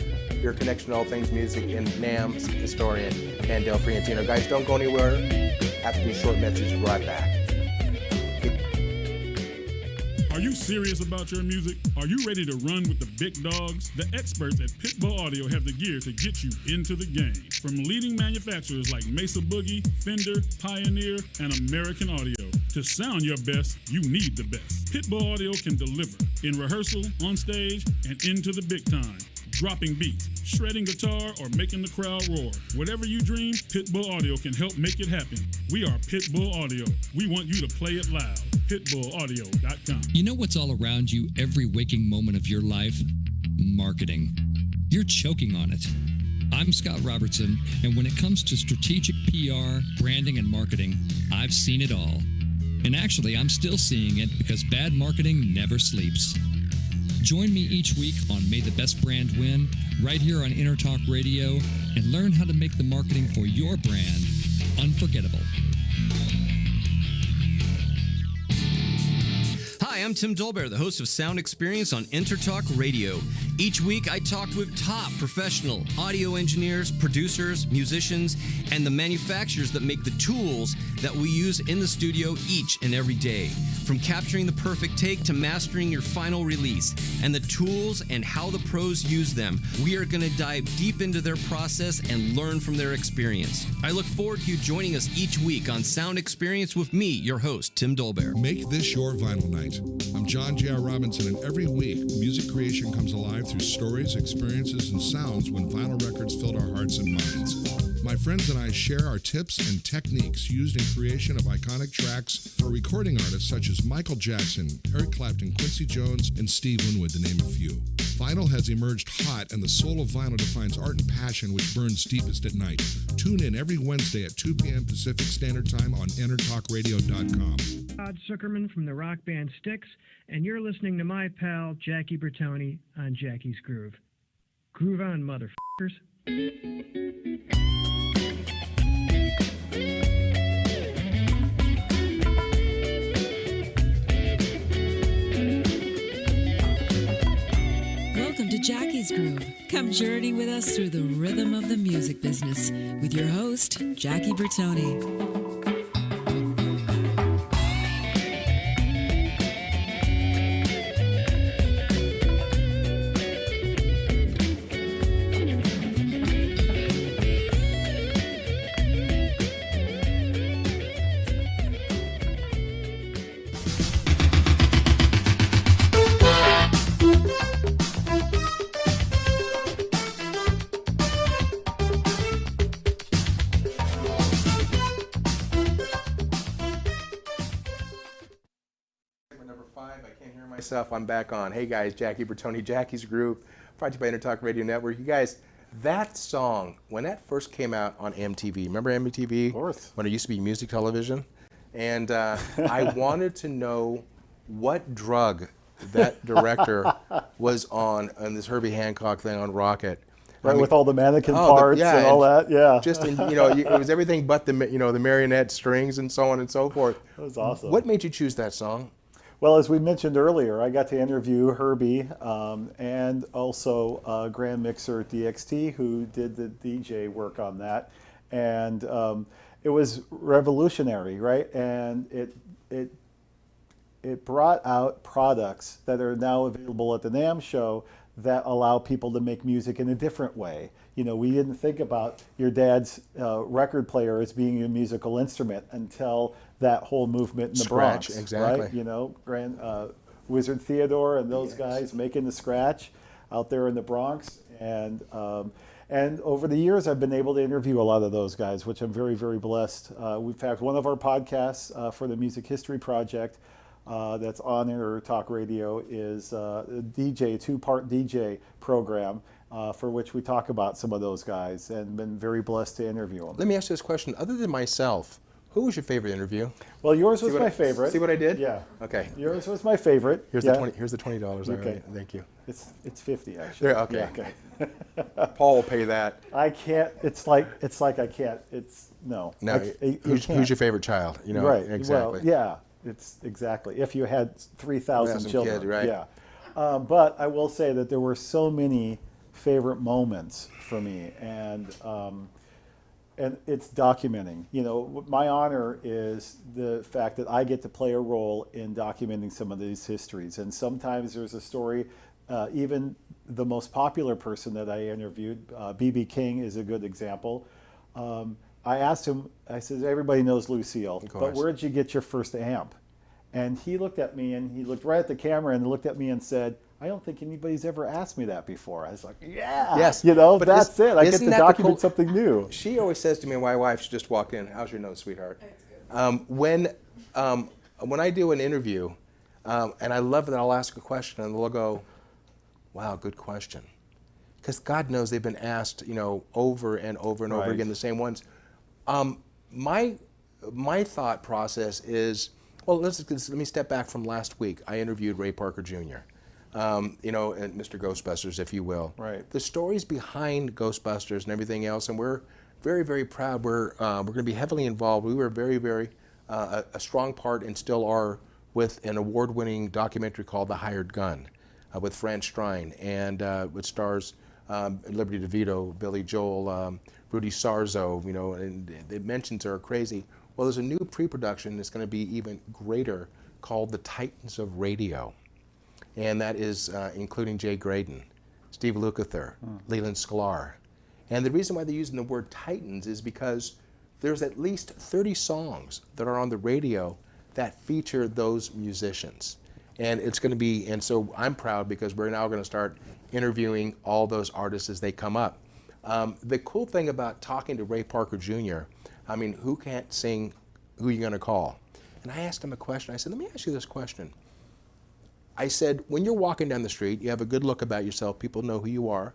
your connection to all things music, and Namm's historian, Dan Del Fiorentino. Guys, don't go anywhere. After this short message, we'll be right back. Are you serious about your music? Are you ready to run with the big dogs? The experts at Pitbull Audio have the gear to get you into the game. From leading manufacturers like Mesa Boogie, Fender, Pioneer, and American Audio. To sound your best, you need the best. Pitbull Audio can deliver in rehearsal, on stage, and into the big time. Dropping beats, shredding guitar, or making the crowd roar. Whatever you dream, Pitbull Audio can help make it happen. We are Pitbull Audio. We want you to play it loud. PitbullAudio.com. You know what's all around you every waking moment of your life? Marketing. You're choking on it. I'm Scott Robertson, and when it comes to strategic PR, branding, and marketing, I've seen it all. And actually, I'm still seeing it because bad marketing never sleeps. Join me each week on May the Best Brand Win, right here on EnterTalk Radio, and learn how to make the marketing for your brand unforgettable. Hi, I'm Tim Dolbear, the host of Sound Experience on EnterTalk Radio. Each week, I talk with top professional audio engineers, producers, musicians, and the manufacturers that make the tools that we use in the studio each and every day. From capturing the perfect take to mastering your final release, and the tools and how the pros use them, we are going to dive deep into their process and learn from their experience. I look forward to you joining us each week on Sound Experience with me, your host, Tim Dolbear. Make this your vinyl night. I'm John J.R. Robinson, and every week, music creation comes alive through stories, experiences, and sounds when vinyl records filled our hearts and minds. My friends and I share our tips and techniques used in creation of iconic tracks for recording artists such as Michael Jackson, Eric Clapton, Quincy Jones, and Steve Winwood, to name a few. Vinyl has emerged hot, and the soul of vinyl defines art and passion which burns deepest at night. Tune in every Wednesday at 2 p.m. Pacific Standard Time on EnterTalkRadio.com. Todd Zuckerman from the rock band Styx, and you're listening to my pal Jackie Bertone on Jackie's Groove. Groove on, motherfuckers. Welcome to Jackie's Groove. Come journey with us through the rhythm of the music business with your host, Jackie Bertone. I'm back on. Hey guys, Jackie Bertone, Jackie's Groove, brought to you by EnterTalk Radio Network. You guys, that song, when that first came out on MTV, remember MTV? Of course. When it used to be music television? And I wanted to know what drug that director was on this Herbie Hancock thing on Rocket. Right, I mean, with all the mannequin parts and all that, yeah. Just, it was everything but the marionette strings and so on and so forth. That was awesome. What made you choose that song? Well, as we mentioned earlier, I got to interview Herbie and also Grand Mixer DXT, who did the DJ work on that. And it was revolutionary, right? And it brought out products that are now available at the Namm show that allow people to make music in a different way. You know, we didn't think about your dad's record player as being a musical instrument until that whole movement in the Scratch, Bronx, exactly. right? You know, Wizard Theodore and those guys making the scratch out there in the Bronx. And over the years, I've been able to interview a lot of those guys, which I'm very, very blessed. In fact, one of our podcasts for the Music History Project that's on EnterTalk Radio is a DJ, two-part DJ program for which we talk about some of those guys, and been very blessed to interview them. Let me ask you this question. Other than myself, who was your favorite interview? Well, yours was my favorite. See what I did? Yeah. Okay. Yours was my favorite. Here's the $20. Okay. Thank you. It's 50 actually. Yeah, okay. Yeah, okay. Paul will pay that. I can't. It's like I can't. It's no. No. Who's your favorite child? You know. Right. Exactly. Well, yeah. It's exactly. If you had 3,000 children, kid, right? Yeah. But I will say that there were so many favorite moments for me, and it's documenting. You know, my honor is the fact that I get to play a role in documenting some of these histories. And sometimes there's a story, even the most popular person that I interviewed, B.B. King is a good example. I asked him, I said, everybody knows Lucille, but where did you get your first amp? And he looked at me, and he looked right at the camera and looked at me and said, I don't think anybody's ever asked me that before. I was like, yeah. Yes. You know, but that's it. I get to document something new. She always says to me, my wife, she just walked in, how's your nose, sweetheart? When I do an interview, and I love that I'll ask a question, and they'll go, wow, good question. Because God knows they've been asked, you know, over and over and over again, the same ones. My thought process is, well, let me step back from last week. I interviewed Ray Parker Jr., you know, and Mr. Ghostbusters, if you will. Right. The stories behind Ghostbusters and everything else, and we're very, very proud. We're going to be heavily involved. We were very, very a strong part, and still are, with an award-winning documentary called The Hired Gun with Fran Strine, and which stars Liberty DeVito, Billy Joel, Rudy Sarzo, and the mentions are crazy. Well, there's a new pre-production that's going to be even greater called The Titans of Radio, and that is including Jay Graydon, Steve Lukather, Leland Sklar. And the reason why they're using the word Titans is because there's at least 30 songs that are on the radio that feature those musicians. And it's going to be, and so I'm proud because we're now going to start interviewing all those artists as they come up. The cool thing about talking to Ray Parker Jr., I mean, who can't sing Who You Gonna Call? And I asked him a question. I said, let me ask you this question. I said, when you're walking down the street, you have a good look about yourself, people know who you are.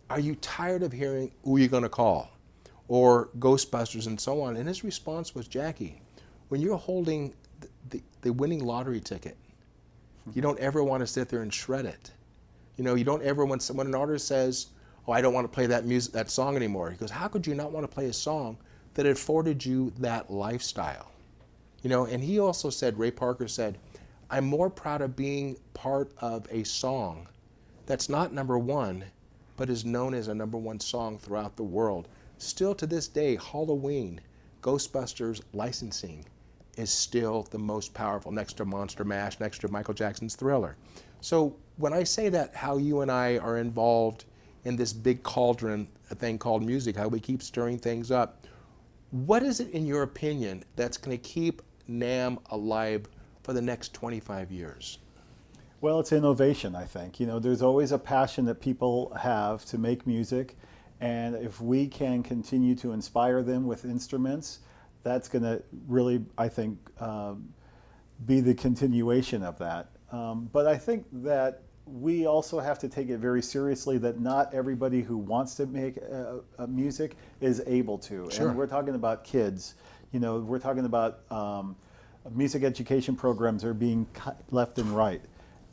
Are you tired of hearing Who You Gonna Call? Or Ghostbusters and so on? And his response was, Jackie, when you're holding the winning lottery ticket, you don't ever want to sit there and shred it. You don't ever, when an artist says, oh, I don't want to play that song anymore, he goes, how could you not want to play a song that afforded you that lifestyle? And he also said, Ray Parker said, I'm more proud of being part of a song that's not number one, but is known as a number one song throughout the world. Still to this day, Halloween, Ghostbusters licensing is still the most powerful, next to Monster Mash, next to Michael Jackson's Thriller. So when I say that, how you and I are involved in this big cauldron, a thing called music, how we keep stirring things up, what is it in your opinion that's going to keep Namm alive for the next 25 years? Well, it's innovation, I think. There's always a passion that people have to make music, and if we can continue to inspire them with instruments, that's going to really, I think, be the continuation of that. But I think that we also have to take it very seriously that not everybody who wants to make music is able to. Sure. And we're talking about kids. We're talking about music education programs are being cut left and right.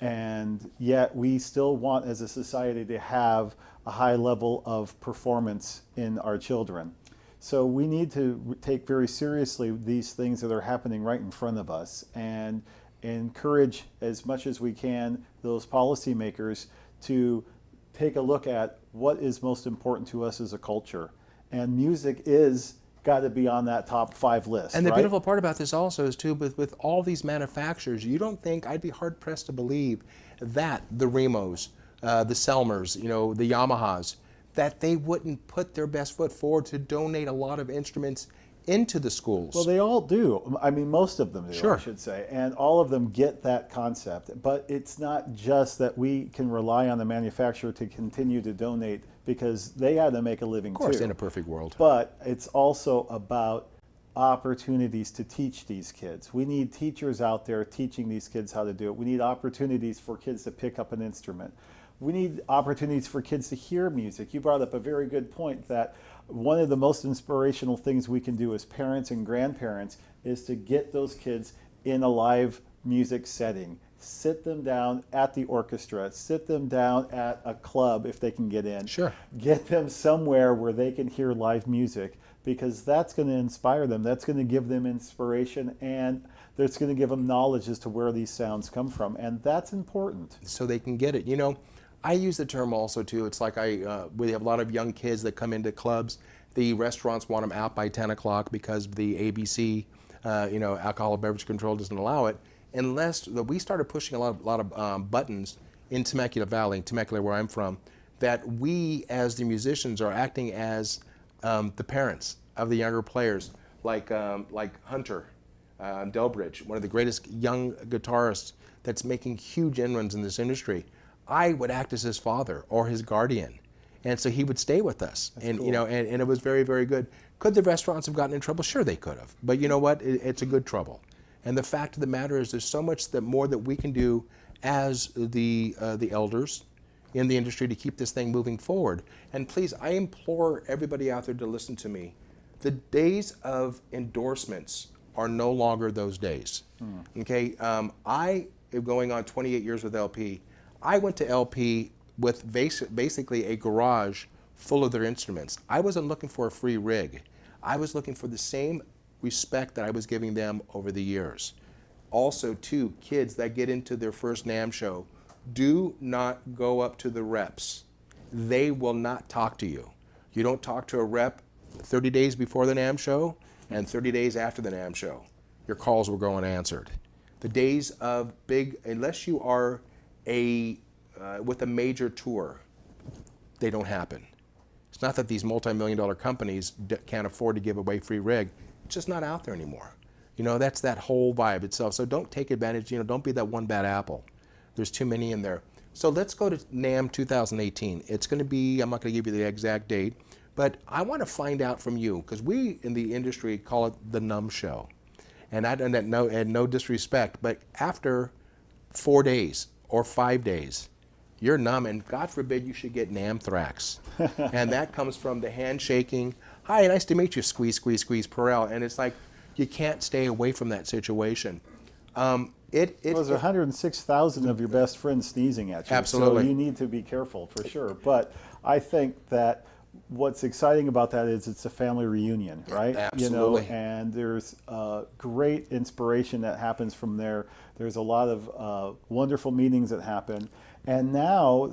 And yet we still want, as a society, to have a high level of performance in our children. So we need to take very seriously these things that are happening right in front of us and encourage as much as we can those policymakers to take a look at what is most important to us as a culture. And music is got to be on that top 5 list. And the right? beautiful part about this also is too, with all these manufacturers, you don't think, I'd be hard pressed to believe that the Remos, the Selmers, the Yamahas, that they wouldn't put their best foot forward to donate a lot of instruments into the schools. Well, they all do. I mean, most of them do, Sure. I should say. And all of them get that concept. But it's not just that we can rely on the manufacturer to continue to donate because they had to make a living too. Of course, in a perfect world. But it's also about opportunities to teach these kids. We need teachers out there teaching these kids how to do it. We need opportunities for kids to pick up an instrument. We need opportunities for kids to hear music. You brought up a very good point that one of the most inspirational things we can do as parents and grandparents is to get those kids in a live music setting. Sit them down at the orchestra, sit them down at a club if they can get in. Sure. Get them somewhere where they can hear live music because that's going to inspire them. That's going to give them inspiration and that's going to give them knowledge as to where these sounds come from. And that's important. So they can get it. I use the term also too. It's like we have a lot of young kids that come into clubs. The restaurants want them out by 10 o'clock because the ABC, alcohol beverage control doesn't allow it. Unless we started pushing a lot of buttons in Temecula Valley, Temecula where I'm from, that we as the musicians are acting as the parents of the younger players, like Hunter Delbridge, one of the greatest young guitarists that's making huge inroads in this industry. I would act as his father or his guardian. And so he would stay with us. That's and cool. And it was very, very good. Could the restaurants have gotten in trouble? Sure they could have. But you know what? It's a good trouble. And the fact of the matter is there's so much more that we can do as the elders in the industry to keep this thing moving forward. And please, I implore everybody out there to listen to me. The days of endorsements are no longer those days. Okay, I am going on 28 years with LP. I went to LP with basically a garage full of their instruments. I wasn't looking for a free rig. I was looking for the same respect that I was giving them over the years. Also, too, kids that get into their first NAMM show, do not go up to the reps. They will not talk to you. You don't talk to a rep 30 days before the NAMM show and 30 days after the NAMM show. Your calls will go unanswered. The days of big, unless you are with a major tour, they don't happen. It's not that these multi-million-dollar companies can't afford to give away free rig. It's just not out there anymore. That's that whole vibe itself. So don't take advantage, don't be that one bad apple. There's too many in there. So let's go to NAMM 2018. It's going to be, I'm not going to give you the exact date, but I want to find out from you, because we in the industry call it the Namm show. And no disrespect, but after 4 days or 5 days, you're numb, and God forbid you should get NAMM-thrax. And that comes from the handshaking. Hi, nice to meet you, squeeze, squeeze, squeeze, Perel. And it's like, you can't stay away from that situation. Those are 106,000 of your best friends sneezing at you. Absolutely. So you need to be careful for sure. But I think that what's exciting about that is it's a family reunion, right? Absolutely. And there's great inspiration that happens from there. There's a lot of wonderful meetings that happen. And now,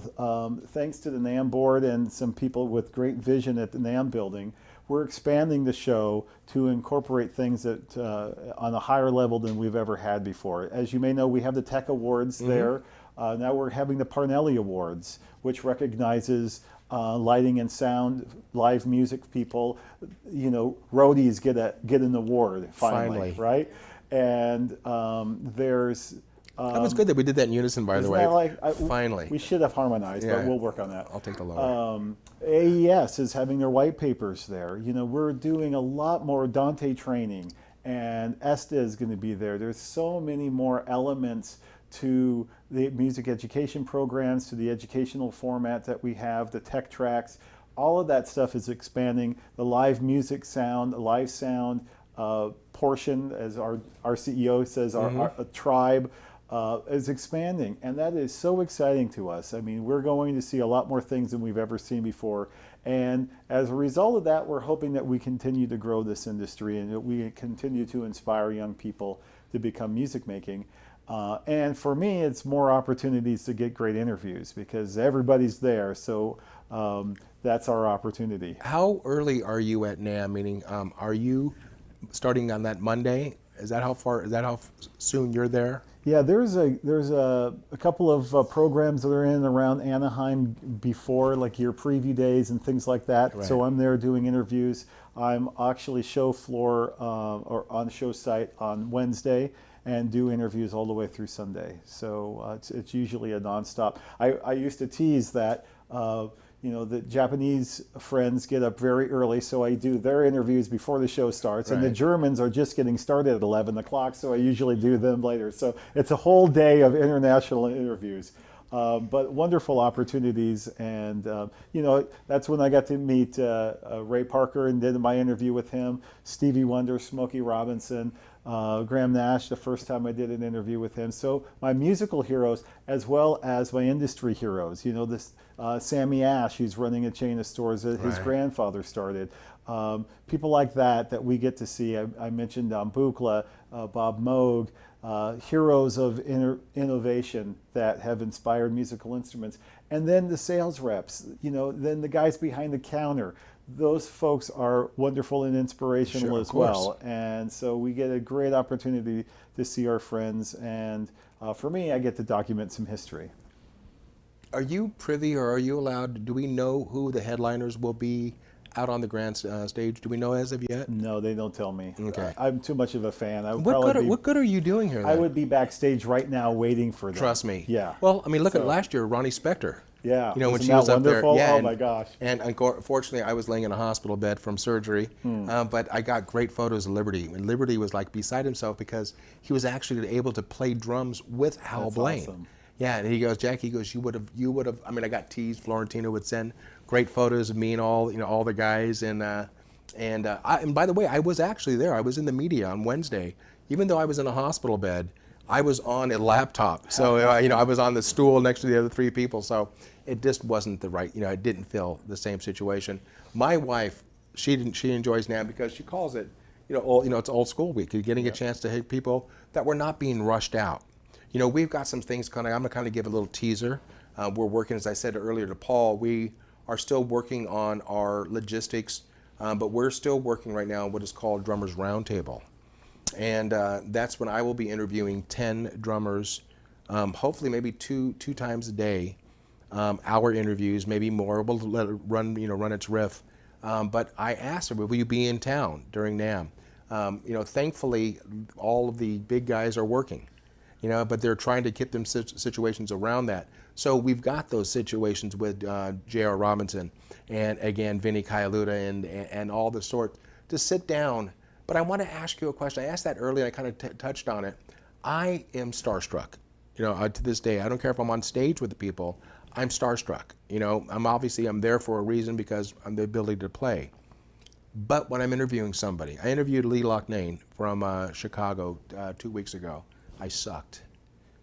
thanks to the NAMM board and some people with great vision at the NAMM building, we're expanding the show to incorporate things that on a higher level than we've ever had before. As you may know, we have the Tech Awards there. Now we're having the Parnelli Awards, which recognizes lighting and sound, live music people. Roadies get an award finally. Right? And there's... that was good that we did that in unison, by the way. Finally. We should have harmonized, but we'll work on that. I'll take the lower. AES is having their white papers there. We're doing a lot more Dante training, and ESTA is going to be there. There's so many more elements to the music education programs, to the educational format that we have, the tech tracks. All of that stuff is expanding. The live music sound, the live sound portion, as our CEO says, our tribe, is expanding, and that is so exciting to us. I mean, we're going to see a lot more things than we've ever seen before, and as a result of that, we're hoping that we continue to grow this industry and that we continue to inspire young people to become music making. And for me, it's more opportunities to get great interviews because everybody's there, so that's our opportunity. How early are you at NAMM? Meaning, are you starting on that Monday? Is that how soon you're there? Yeah, there's a couple of programs that are in and around Anaheim before, like your preview days and things like that. Right. So I'm there doing interviews. I'm actually show floor or on show site on Wednesday and do interviews all the way through Sunday. So it's usually a nonstop. I used to tease that. The Japanese friends get up very early, so I do their interviews before the show starts. Right. And the Germans are just getting started at 11 o'clock, so I usually do them later. So it's a whole day of international interviews. But wonderful opportunities. And, that's when I got to meet Ray Parker and did my interview with him, Stevie Wonder, Smokey Robinson, Graham Nash, the first time I did an interview with him. So my musical heroes as well as my industry heroes, this Sammy Ash, who's running a chain of stores that his grandfather started. People like that we get to see. I mentioned Bukla, Bob Moog, heroes of innovation that have inspired musical instruments. And then the sales reps, then the guys behind the counter. Those folks are wonderful and inspirational as well. And so we get a great opportunity to see our friends. And for me, I get to document some history. Are you privy or are you allowed, do we know who the headliners will be out on the grand stage? Do we know as of yet? No, they don't tell me. Okay. I'm too much of a fan. What good are you doing here then? I would be backstage right now waiting for them. Trust me. Yeah. Well, I mean, look at last year, Ronnie Spector. Yeah. When she was up there. Yeah, oh my gosh. And unfortunately, I was laying in a hospital bed from surgery, but I got great photos of Liberty. And Liberty was like beside himself because he was actually able to play drums with Hal Blaine. Awesome. Yeah, and he goes, Jack, you would have, I mean, I got teased, Fiorentino would send great photos of me and all the guys. And by the way, I was actually there. I was in the media on Wednesday. Even though I was in a hospital bed, I was on a laptop. So, I was on the stool next to the other three people. So it just wasn't the right, it didn't feel the same situation. My wife, she enjoys NAMM because she calls it, it's old school week. You're getting a chance to hit people that were not being rushed out. We've got some things I'm going to kind of give a little teaser. We're working, as I said earlier to Paul, we are still working on our logistics, but we're still working right now on what is called Drummers Roundtable. And that's when I will be interviewing 10 drummers, hopefully maybe two times a day, hour interviews, maybe more. We'll let it run its riff. But I asked her, will you be in town during NAMM? Thankfully, all of the big guys are working, but they're trying to keep them situations around that. So we've got those situations with J.R. Robinson and, again, Vinny Colaiuta and all the sort to sit down. But I want to ask you a question. I asked that earlier, and I kind of touched on it. I am starstruck. To this day, I don't care if I'm on stage with the people, I'm starstruck. I'm there for a reason because I'm the ability to play. But when I'm interviewing somebody, I interviewed Lee Loughnane from Chicago 2 weeks ago. I sucked.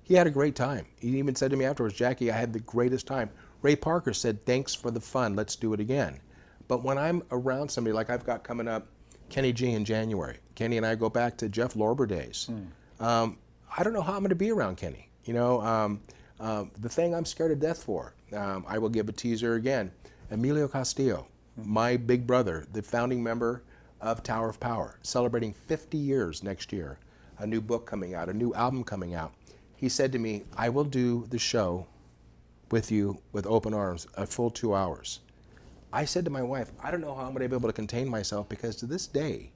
He had a great time. He even said to me afterwards, Jackie, I had the greatest time. Ray Parker said, thanks for the fun, let's do it again. But when I'm around somebody like I've got coming up, Kenny G in January. Kenny and I go back to Jeff Lorber days. I don't know how I'm going to be around Kenny. The thing I'm scared to death for, I will give a teaser again. Emilio Castillo, my big brother, the founding member of Tower of Power, celebrating 50 years next year. A new book coming out, a new album coming out. He said to me, I will do the show with you with open arms, a full 2 hours. I said to my wife, I don't know how I'm going to be able to contain myself because to this day,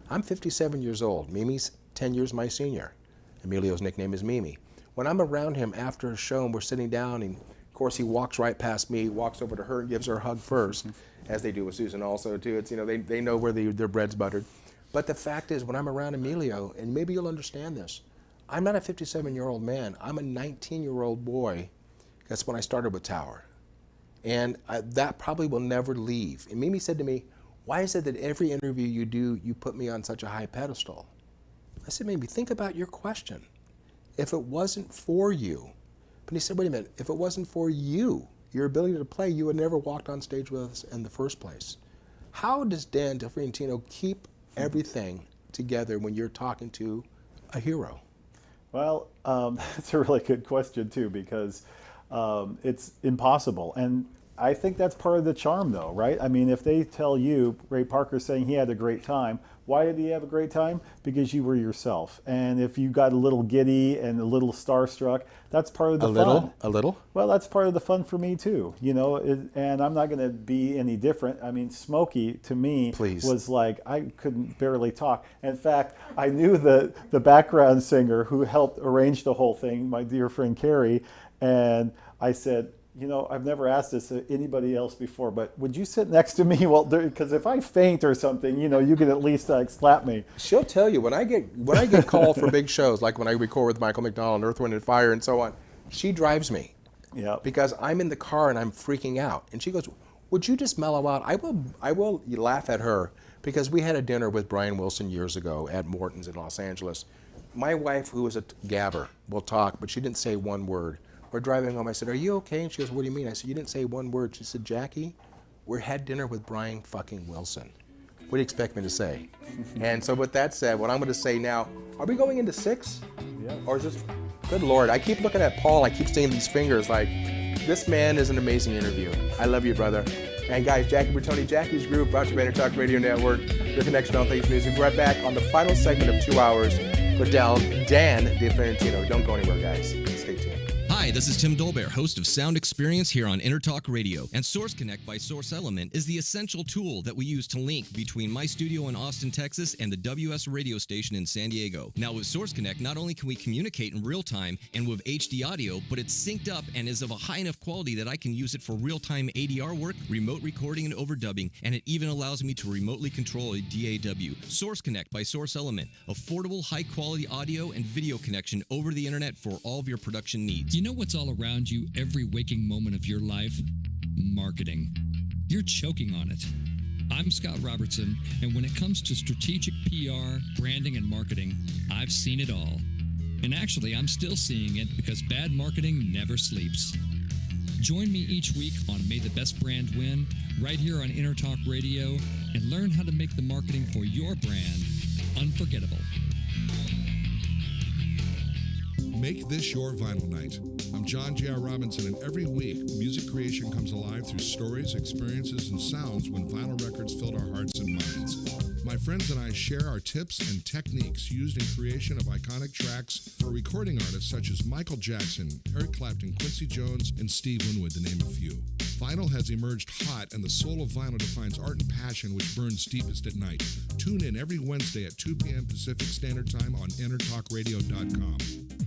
I'm 57 years old. Mimi's 10 years my senior. Emilio's nickname is Mimi. When I'm around him after a show and we're sitting down, and of course he walks right past me, walks over to her and gives her a hug first, as they do with Susan also too. It's, they know where their bread's buttered. But the fact is, when I'm around Emilio, and maybe you'll understand this, I'm not a 57-year-old man. I'm a 19-year-old boy. That's when I started with Tower. And that probably will never leave. And Mimi said to me, why is it that every interview you do, you put me on such a high pedestal? I said, Mimi, think about your question. If it wasn't for you, but he said, wait a minute, if it wasn't for you, your ability to play, you would never walked on stage with us in the first place. How does Dan Del Fiorentino keep everything together when you're talking to a hero? Well, that's a really good question too, because it's impossible. And I think that's part of the charm though, right? I mean, if they tell you, Ray Parker's saying he had a great time, why did he have a great time? Because you were yourself. And if you got a little giddy and a little starstruck, that's part of the fun. A little? Well, that's part of the fun for me too, and I'm not going to be any different. I mean, Smokey to me was like, I couldn't barely talk. In fact, I knew the background singer who helped arrange the whole thing, my dear friend Carrie, and I said, I've never asked this to anybody else before, but would you sit next to me? Well, because if I faint or something, you can at least slap me. She'll tell you when I get called for big shows, like when I record with Michael McDonald, Earth, Wind and Fire, and so on. She drives me, because I'm in the car and I'm freaking out, and she goes, "Would you just mellow out?" I will laugh at her because we had a dinner with Brian Wilson years ago at Morton's in Los Angeles. My wife, who was a gabber, will talk, but she didn't say one word. We're driving home. I said, "Are you okay?" And she goes, "What do you mean?" I said, "You didn't say one word." She said, "Jackie, we had dinner with Brian fucking Wilson. What do you expect me to say?" And so with that said, what I'm going to say now, are we going into 6? Yeah. Or is this, good Lord, I keep looking at Paul, I keep seeing these fingers like, this man is an amazing interview. I love you, brother. And guys, Jackie Bertone, Jackie's Groove, brought to you by EnterTalk Radio Network, your connection to all things music. We're right back on the final segment of 2 hours with Dan Del Fiorentino. Don't go anywhere, guys. Stay tuned. Hi, this is Tim Dolbear, host of Sound Experience here on EnterTalk Radio. And Source Connect by Source Element is the essential tool that we use to link between my studio in Austin, Texas, and the WS radio station in San Diego. Now, with Source Connect, not only can we communicate in real time and with HD audio, but it's synced up and is of a high enough quality that I can use it for real-time ADR work, remote recording, and overdubbing, and it even allows me to remotely control a DAW. Source Connect by Source Element, affordable, high-quality audio and video connection over the internet for all of your production needs. You know what's all around you every waking moment of your life? Marketing. You're choking on it. I'm Scott Robertson, and when it comes to strategic PR, branding, and marketing, I've seen it all. And actually, I'm still seeing it because bad marketing never sleeps. Join me each week on May the Best Brand Win, right here on EnterTalk Radio, and learn how to make the marketing for your brand Unforgettable. Make this your vinyl night. I'm John J.R. Robinson, and every week, music creation comes alive through stories, experiences, and sounds when vinyl records filled our hearts and minds. My friends and I share our tips and techniques used in creation of iconic tracks for recording artists such as Michael Jackson, Eric Clapton, Quincy Jones, and Steve Winwood, to name a few. Vinyl has emerged hot, and the soul of vinyl defines art and passion which burns deepest at night. Tune in every Wednesday at 2 p.m. Pacific Standard Time on EnterTalkRadio.com.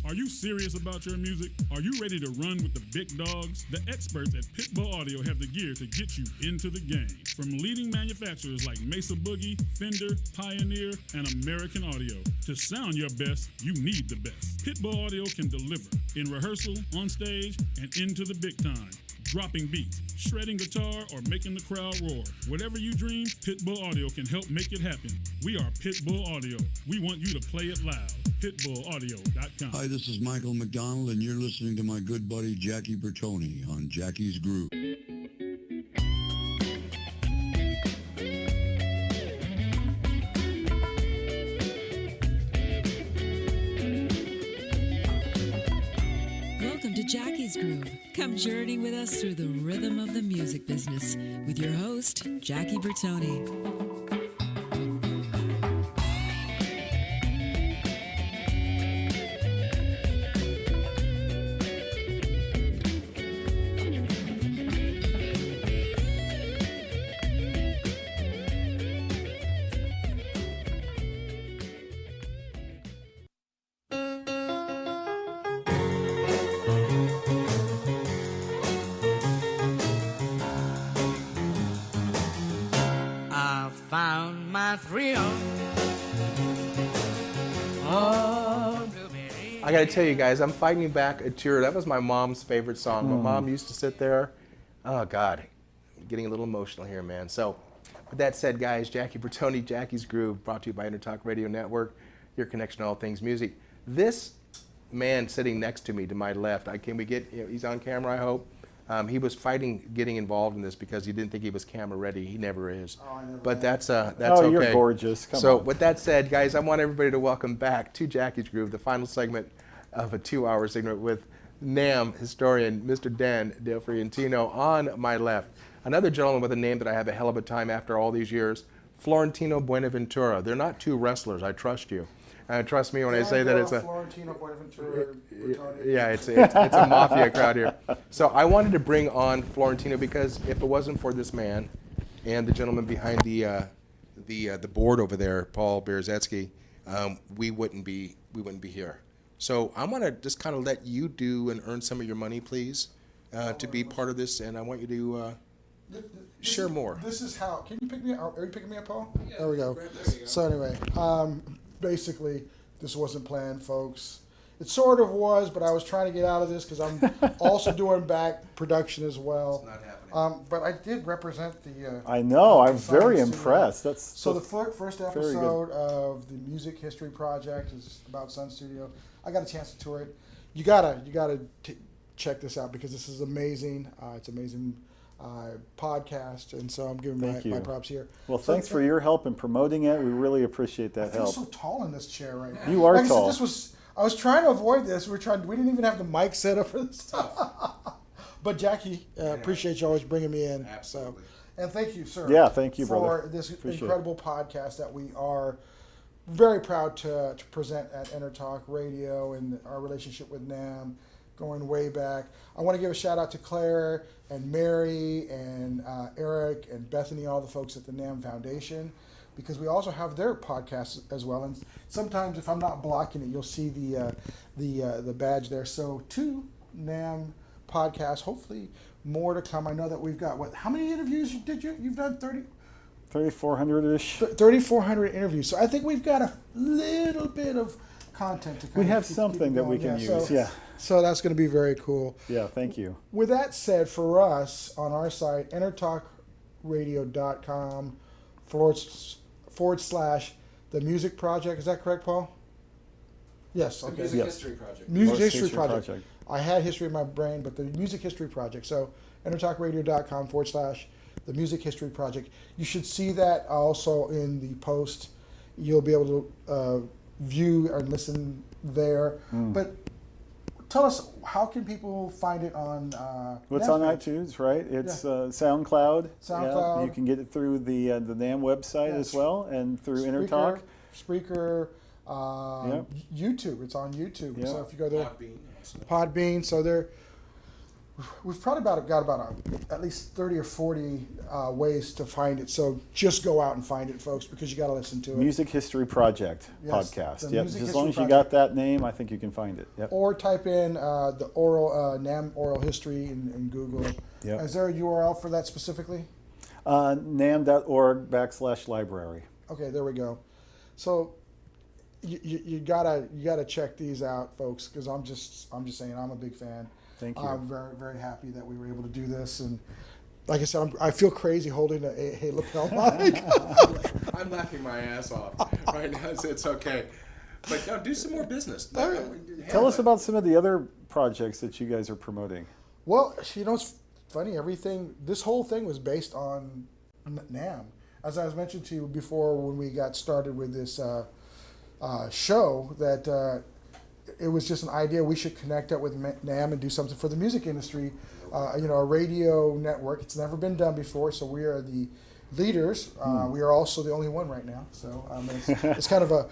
Are you serious about your music? Are you ready to run with the big dogs? The experts at Pitbull Audio have the gear to get you into the game. From leading manufacturers like Mesa Boogie, Fender, Pioneer, and American Audio. To sound your best, you need the best. Pitbull Audio can deliver in rehearsal, on stage, and into the big time. Dropping beats, shredding guitar, or making the crowd roar. Whatever you dream, Pitbull Audio can help make it happen. We are Pitbull Audio. We want you to play it loud. PitbullAudio.com. Hi, this is Michael McDonald, and you're listening to my good buddy Jackie Bertone on Jackie's Groove. Welcome to Jackie's Groove. Come journey with us through the rhythm of the music business with your host, Jackie Bertone. I got to tell you guys, I'm fighting back a tear. That was my mom's favorite song. My mom used to sit there. Oh, God. I'm getting a little emotional here, man. So, with that said, guys, Jackie Bertone, Jackie's Groove, brought to you by EnterTalk Radio Network, your connection to all things music. This man sitting next to me, to my left, he's on camera, I hope. He was fighting getting involved in this because he didn't think he was camera ready. He never is. Oh, I never but that's okay. Oh, you're gorgeous. Come on. With that said, guys, I want everybody to welcome back to Jackie's Groove, the final segment of a 2-hour segment with Namm historian, Mr. Dan Del Fiorentino on my left. Another gentleman with a name that I have a hell of a time after all these years, Florentino Buenaventura. They're not two wrestlers, I trust you. Trust me when I say that it's a Florentino Buenaventura. Yeah, it's a mafia crowd here. So I wanted to bring on Florentino because if it wasn't for this man and the gentleman behind the board over there, Paul Berzetsky, we wouldn't be here. So I want to just kind of let you do and earn some of your money, please, to be part of this, and I want you to share more. This is how. Can you pick me up? Are you picking me up, Paul? Yeah, there we go. So anyway, basically, this wasn't planned, folks. It sort of was, but I was trying to get out of this because I'm also doing back production as well. It's not happening. But I did represent the. I know. I'm very impressed. So the first episode of the Music History Project is about Sun Studio. I got a chance to tour it. You gotta check this out because this is amazing. It's amazing podcast, and so I'm giving my props here. Well, thanks for your help in promoting it. We really appreciate that help. I feel so tall in this chair right now. You are tall. I was trying to avoid this. We didn't even have the mic set up for this stuff. But Jackie, appreciate you always bringing me in. Absolutely. And thank you, sir. Yeah, thank you, brother. For this incredible podcast that we are very proud to present at EnterTalk Radio and our relationship with Namm going way back. I want to give a shout out to Claire and Mary and Eric and Bethany, all the folks at the Namm Foundation, because we also have their podcast as well. And sometimes if I'm not blocking it, you'll see the badge there. So 2 Namm podcasts, hopefully more to come. I know that we've got, how many interviews you've done? 3,400-ish. 3,400 interviews. So I think we've got a little bit of content to come. We have something that we can use, So that's going to be very cool. Yeah, thank you. With that said, for us, on our site, EnterTalkRadio.com /the Music Project. Is that correct, Paul? Yes. Okay. Music History Project. Music History Project. I had history in my brain, but the Music History Project. So EnterTalkRadio.com /the Music History Project. You should see that also in the post you'll be able to view and listen there. But tell us, how can people find it on What's on iTunes, right? It's SoundCloud. SoundCloud. Yeah, you can get it through the Namm website as well, and through EnterTalk. Spreaker, YouTube. It's on YouTube. Yep. So if you go there, Podbean. So there, we've probably got about at least 30 or 40 ways to find it. So just go out and find it, folks, because you got to listen to it. Music History Project podcast. Yep. As long as you got that name, I think you can find it. Yep. Or type in the Namm oral history in Google. Yep. Is there a URL for that specifically? Namm.org/library. Okay, there we go. So you gotta check these out, folks, because I'm just saying I'm a big fan. Thank you. I'm very, very happy that we were able to do this, and like I said, I feel crazy holding a lapel mic. I'm laughing my ass off right now. It's okay, but now do some more business. Tell us about some of the other projects that you guys are promoting. Well, it's funny. This whole thing was based on Namm. As I was mentioned to you before when we got started with this show, that it was just an idea we should connect up with Namm and do something for the music industry. A radio network. It's never been done before, so we are the leaders. We are also the only one right now, so it's kind of a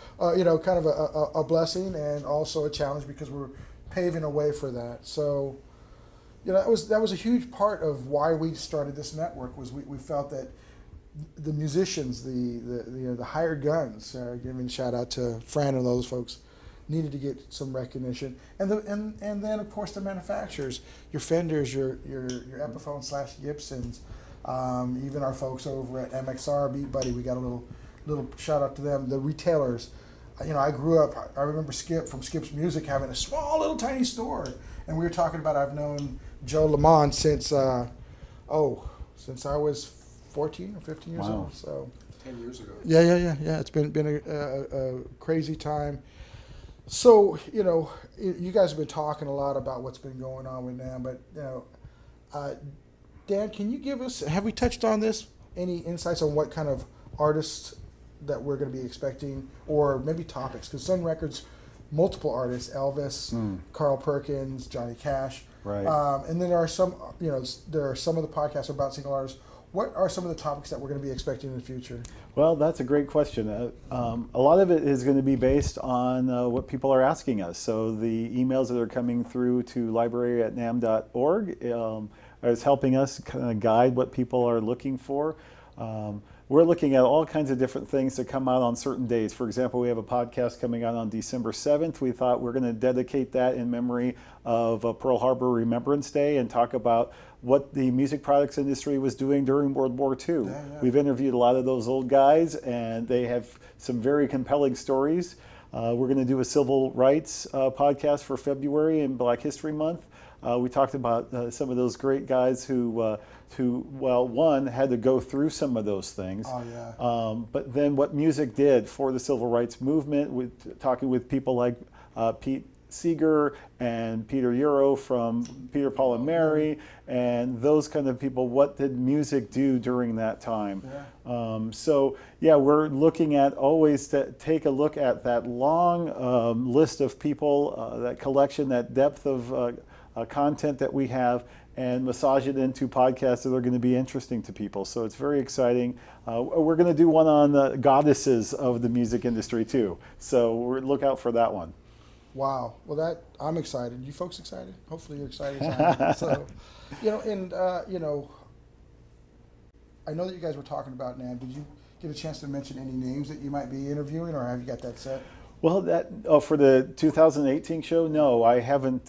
blessing and also a challenge because we're paving a way for that. So, that was a huge part of why we started this network. Was we felt that the musicians, the hired guns, giving a shout out to Fran and those folks, needed to get some recognition, and then of course the manufacturers, your Fenders, your Epiphone/Gibsons, even our folks over at MXR Beat Buddy, we got a little shout out to them. The retailers, I grew up. I remember Skip from Skip's Music having a small little tiny store, and we were talking about I've known Joe Lamont since I was 14 or 15 years old. So 10 years ago. Yeah. It's been a crazy time. So, you guys have been talking a lot about what's been going on with Namm, but, Dan, can you give us, have we touched on this, any insights on what kind of artists that we're going to be expecting, or maybe topics? Because Sun Records, multiple artists, Elvis, Carl Perkins, Johnny Cash. Right. And then there are some, there are some of the podcasts about single artists. What are some of the topics that we're going to be expecting in the future? Well, that's a great question. A lot of it is going to be based on what people are asking us. So the emails that are coming through to library@namm.org is helping us kind of guide what people are looking for. We're looking at all kinds of different things that come out on certain days. For example, we have a podcast coming out on December 7th. We thought we're going to dedicate that in memory of Pearl Harbor Remembrance Day and talk about what the music products industry was doing during World War II. Yeah. We've interviewed a lot of those old guys, and they have some very compelling stories. We're going to do a civil rights podcast for February in Black History Month. We talked about some of those great guys who one, had to go through some of those things. Oh, yeah. But then what music did for the civil rights movement, talking with people like Pete Seeger and Peter Euro from Peter, Paul and Mary, and those kind of people. What did music do during that time? Yeah. We're looking at always to take a look at that long list of people, that collection, that depth of content that we have, and massage it into podcasts that are going to be interesting to people. So it's very exciting. We're going to do one on the goddesses of the music industry too. So look out for that one. Wow. Well, I'm excited. You folks excited? Hopefully you're excited. So, I know that you guys were talking about Namm. Did you get a chance to mention any names that you might be interviewing, or have you got that set? Well, for the 2018 show, no, I haven't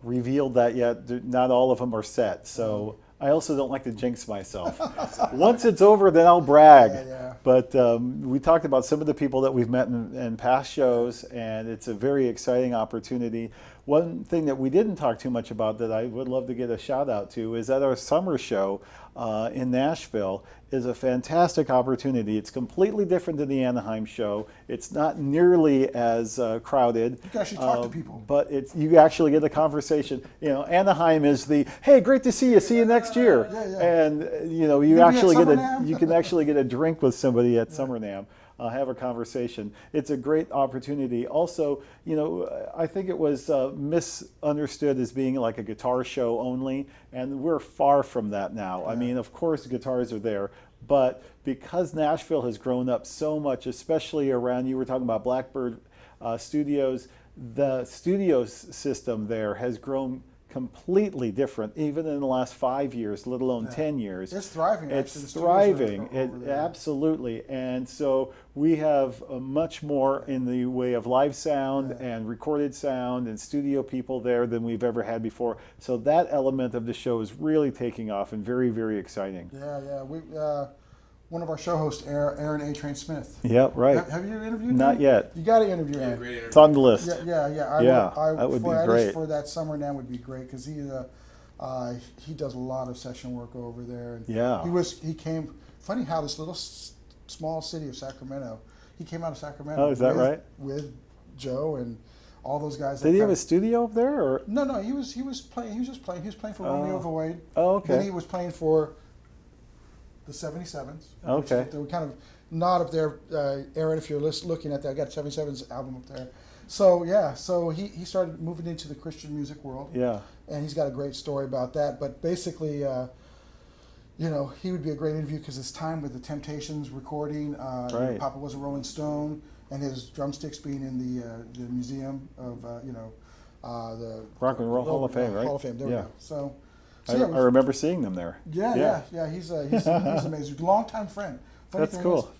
revealed that yet. Not all of them are set, so I also don't like to jinx myself. Once it's over, then I'll brag. Yeah. But we talked about some of the people that we've met in past shows, and it's a very exciting opportunity. One thing that we didn't talk too much about that I would love to get a shout out to is that our summer show in Nashville is a fantastic opportunity. It's completely different than the Anaheim show. It's not nearly as crowded. You can actually talk to people. But you actually get a conversation. Anaheim is the, hey, great to see you next year. Yeah. And you can actually get a drink with somebody at Summer Namm. have a conversation. It's a great opportunity. Also, I think it was misunderstood as being like a guitar show only, and we're far from that now. Yeah. I mean, of course, guitars are there, but because Nashville has grown up so much, especially around, you were talking about Blackbird Studios, the studio system there has grown completely different, even in the last 5 years, let alone 10 years. It's thriving. It's thriving. Absolutely. And so we have much more in the way of live sound and recorded sound and studio people there than we've ever had before. So that element of the show is really taking off and very, very exciting. Yeah. We one of our show hosts, Aaron A. Train Smith. Yeah, right. Have you interviewed him? Not yet. You got to interview him. It's on the list. Yeah. That would be great. For that summer now would be great because he does a lot of session work over there. And he came. Funny how this little small city of Sacramento. He came out of Sacramento. Oh, is that right? With Joe and all those guys. Did he have a studio up there, or no? He was playing. He was just playing. He was playing for Romeo Void. Oh, okay. Then he was playing for the 77s. Okay. They were kind of not up there. Aaron, if you're looking at that, I got 77's album up there. So he started moving into the Christian music world. Yeah. And he's got a great story about that. But basically, he would be a great interview because his time with the Temptations recording, Papa was a Rolling Stone, and his drumsticks being in the museum of the Rock and Roll Hall of Fame, right? Hall of Fame. There we go. So I remember seeing them there. Yeah. He's amazing. Longtime friend. Funny That's cool.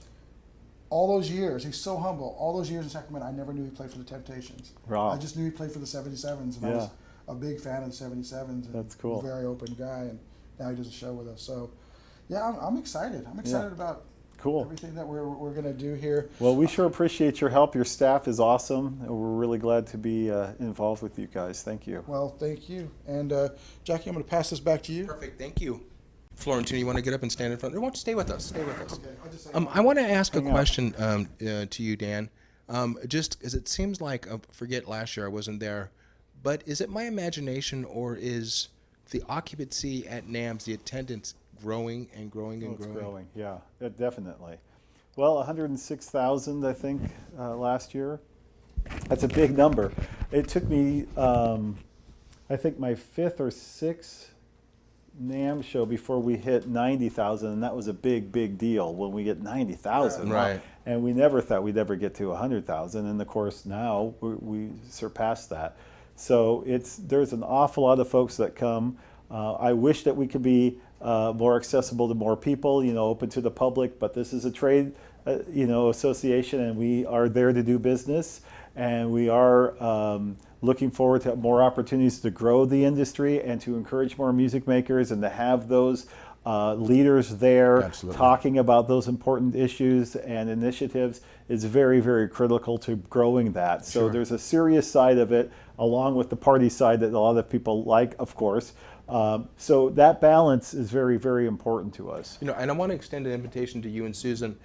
All those years, he's so humble. All those years in Sacramento, I never knew he played for the Temptations. Wow. I just knew he played for the 77s, and I was a big fan of the 77s. And that's cool. A very open guy, and now he does a show with us. So, I'm excited. I'm excited about everything that we're going to do here. Well, we sure appreciate your help. Your staff is awesome, and we're really glad to be involved with you guys. Thank you. Well, thank you. And Jackie, I'm going to pass this back to you. Perfect. Thank you. Florentino, you want to get up and stand in front? Why don't you stay with us? Okay, I'll just say I want to ask a question to you, Dan. Just as it seems like, forget last year I wasn't there, but is it my imagination or is the occupancy at NAMM's, the attendance, growing and growing and growing? It's growing, yeah, definitely. Well, 106,000, I think, last year. That's a big number. It took me, I think, my 5th or 6th NAMM show before we hit 90,000, and that was a big deal when we get 90,000. Right. And we never thought we'd ever get to 100,000, and of course now we surpassed that. So there's an awful lot of folks that come. I wish that we could be more accessible to more people, open to the public, but this is a trade, association, and we are there to do business, and we are looking forward to more opportunities to grow the industry and to encourage more music makers and to have those leaders there talking about those important issues and initiatives is very, very critical to growing that. So there's a serious side of it along with the party side that a lot of people like, of course. So that balance is very, very important to us. And I want to extend an invitation to you and Susan.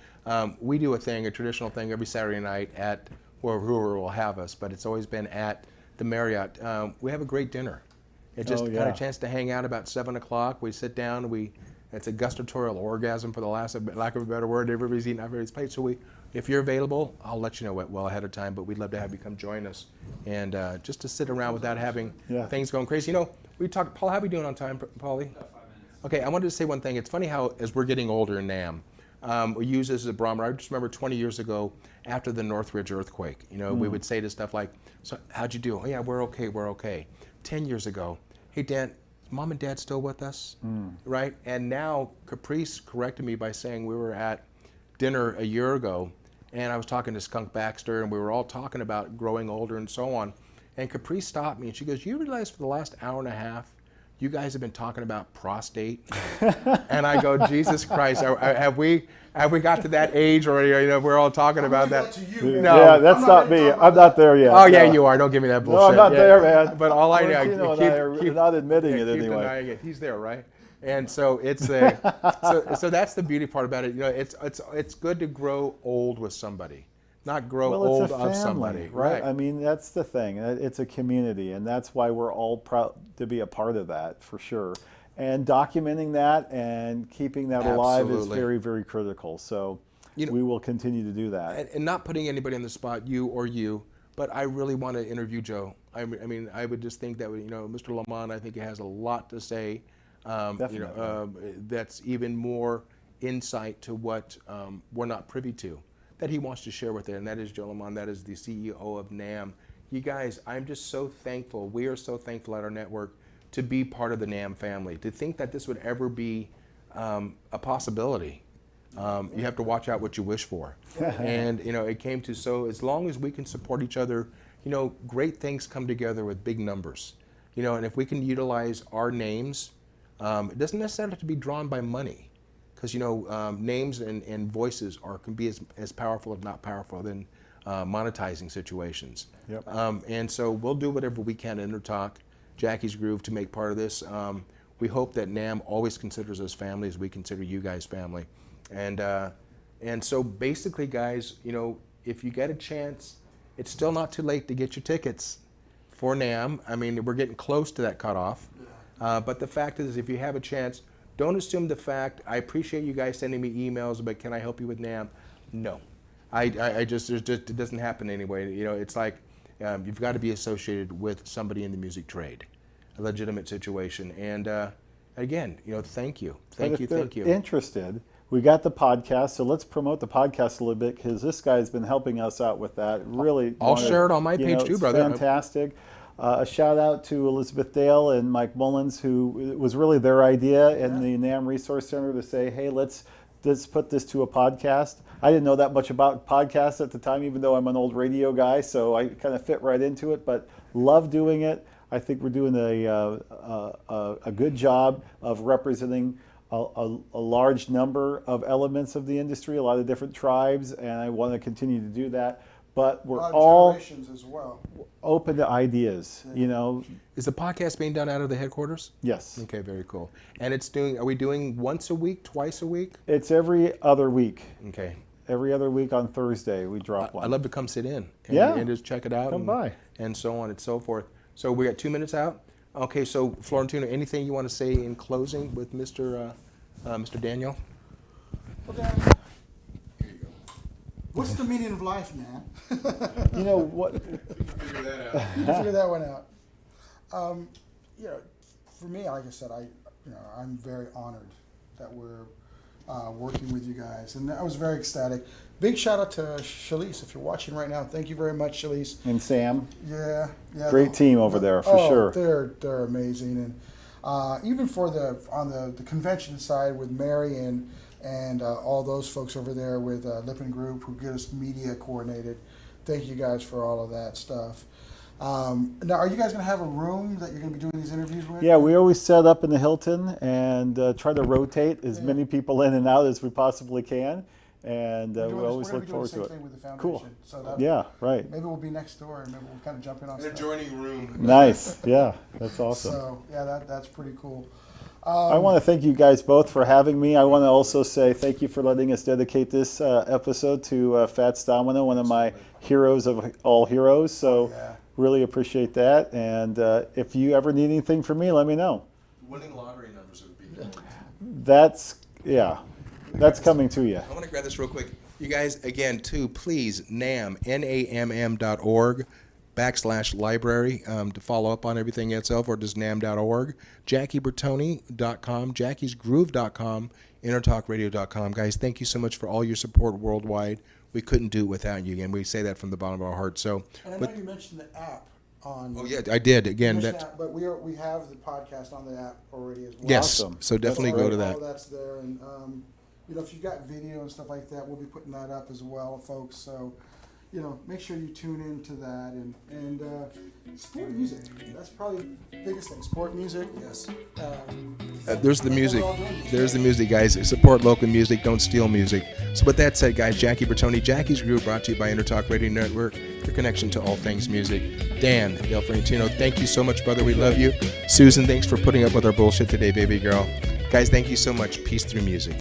We do a traditional thing every Saturday night at whoever will have us, but it's always been at the Marriott. We have a great dinner. It's just kind of a chance to hang out about 7 o'clock. We sit down. It's a gustatorial orgasm, for the lack of a better word. Everybody's eating everybody's plate. So if you're available, I'll let you know well ahead of time. But we'd love to have you come join us, and just to sit around without having things going crazy. We talked. Paul, how are we doing on time, Paulie? About 5 minutes. Okay, I wanted to say one thing. It's funny how as we're getting older in NAMM, we use this as a barometer. I just remember 20 years ago after the Northridge earthquake. We would say to stuff like, "So how'd you do?" "Oh yeah, we're okay." 10 years ago, "Hey Dan, is Mom and Dad still with us?" Right? And now Caprice corrected me by saying we were at dinner a year ago, and I was talking to Skunk Baxter, and we were all talking about growing older and so on. And Caprice stopped me, and she goes, "You realize for the last hour and a half, you guys have been talking about prostate?" And I go, "Jesus Christ, have we got to that age already? We're all talking about that." No, yeah, that's not me. I'm not there yet. Oh yeah, you are. Don't give me that bullshit. No, I'm not there, man. But all I know, keep not admitting it anyway. Denying it. He's there, right? And so it's so that's the beauty part about it. It's good to grow old with somebody, not grow old of somebody, right? I mean, that's the thing. It's a community, and that's why we're all proud to be a part of that, for sure. And documenting that and keeping that alive is very, very critical. So we will continue to do that. And not putting anybody on the spot, you, but I really want to interview Joe. I mean, I would just think that, Mr. Lamont, I think he has a lot to say. That's even more insight to what we're not privy to, that he wants to share with it, and that is Joe Lamont, that is the CEO of Namm. You guys, I'm just so thankful. We are so thankful at our network to be part of the Namm family. To think that this would ever be a possibility, you have to watch out what you wish for. And it came to, so as long as we can support each other, great things come together with big numbers. And if we can utilize our names, it doesn't necessarily have to be drawn by money, because names and voices can be as powerful, if not powerful, than monetizing situations. Yep. And so we'll do whatever we can in EnterTalk, Jackie's Groove, to make part of this. We hope that Namm always considers us family as we consider you guys family. And so basically, guys, if you get a chance, it's still not too late to get your tickets for Namm. I mean, we're getting close to that cutoff. But the fact is, if you have a chance, don't assume the fact. I appreciate you guys sending me emails, but can I help you with Namm? No. It doesn't happen anyway. It's like you've got to be associated with somebody in the music trade, a legitimate situation. And again, thank you. Thank you. Interested, we got the podcast, so let's promote the podcast a little bit, because this guy's been helping us out with that. Really, I'll share it on my page too, brother. Fantastic. A shout out to Elizabeth Dale and Mike Mullens, who it was really their idea in the Namm Resource Center to say, hey, let's put this to a podcast. I didn't know that much about podcasts at the time, even though I'm an old radio guy, so I kind of fit right into it, but love doing it. I think we're doing a good job of representing a large number of elements of the industry, a lot of different tribes, and I want to continue to do that. But we're all as well. Open to ideas, Is the podcast being done out of the headquarters? Yes. Okay, very cool. And are we doing once a week, twice a week? It's every other week. Okay. Every other week on Thursday we drop one. I'd love to come sit in and just check it out. Come by. And so on and so forth. So we got 2 minutes out. Okay, so Florentino, anything you want to say in closing with Mr. Daniel? Well, Dan, here you go. What's the meaning of life, man? You know what? Figure that out. You can figure that one out. For me, like I said, I'm very honored that we're working with you guys, and I was very ecstatic. Big shout out to Shalise, if you're watching right now. Thank you very much, Shalise. And Sam. Yeah. Great team over there for sure. They're amazing, and even on the convention side with Mary and all those folks over there with Lippin Group who get us media coordinated. Thank you guys for all of that stuff. Now, are you guys going to have a room that you're going to be doing these interviews with? Yeah, we always set up in the Hilton and try to rotate as many people in and out as we possibly can. And we always look forward to it. Thing with the foundation, cool. So yeah, right. Maybe we'll be next door and maybe we'll kind of jump in on an adjoining room. Nice. Yeah, that's awesome. So, yeah, that's pretty cool. I want to thank you guys both for having me. I want to also say thank you for letting us dedicate this episode to Fats Domino, one of my heroes of all heroes. So really appreciate that. And if you ever need anything from me, let me know. Winning lottery numbers would be good. That's coming to you. I want to grab this real quick. You guys, again, too, please, Namm, NAMM.org/library to follow up on everything itself, or just namm.org. JackieBertone.com, JackiesGroove.com, EnterTalkRadio.com. Guys, thank you so much for all your support worldwide. We couldn't do it without you, and we say that from the bottom of our heart. So, and I know you mentioned the app on. Oh yeah, I did. Again, but we have the podcast on the app already as well. Yes, awesome. So definitely go to that. All that's there, and if you've got video and stuff like that, we'll be putting that up as well, folks. So, make sure you tune into that and support music. That's probably the biggest thing. Support music. Yes. There's the music. There's the music, guys. Support local music. Don't steal music. So with that said, guys, Jackie Bertone, Jackie's Groove, brought to you by EnterTalk Radio Network, your connection to all things music. Dan Del Fiorentino, thank you so much, brother. We love you. Susan, thanks for putting up with our bullshit today, baby girl. Guys, thank you so much. Peace through music.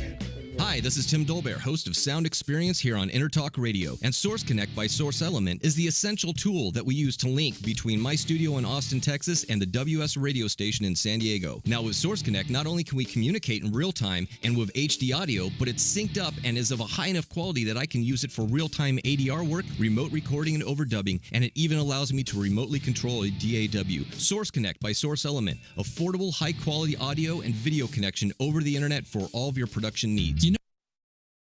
Hi, Hi, this is Tim Dolbear, host of Sound Experience here on EnterTalk Radio. And Source Connect by Source Element is the essential tool that we use to link between my studio in Austin, Texas and the WS radio station in San Diego. Now with Source Connect, not only can we communicate in real time and with HD audio, but it's synced up and is of a high enough quality that I can use it for real-time ADR work, remote recording and overdubbing, and it even allows me to remotely control a DAW. Source Connect by Source Element. Affordable, high-quality audio and video connection over the internet for all of your production needs. You know,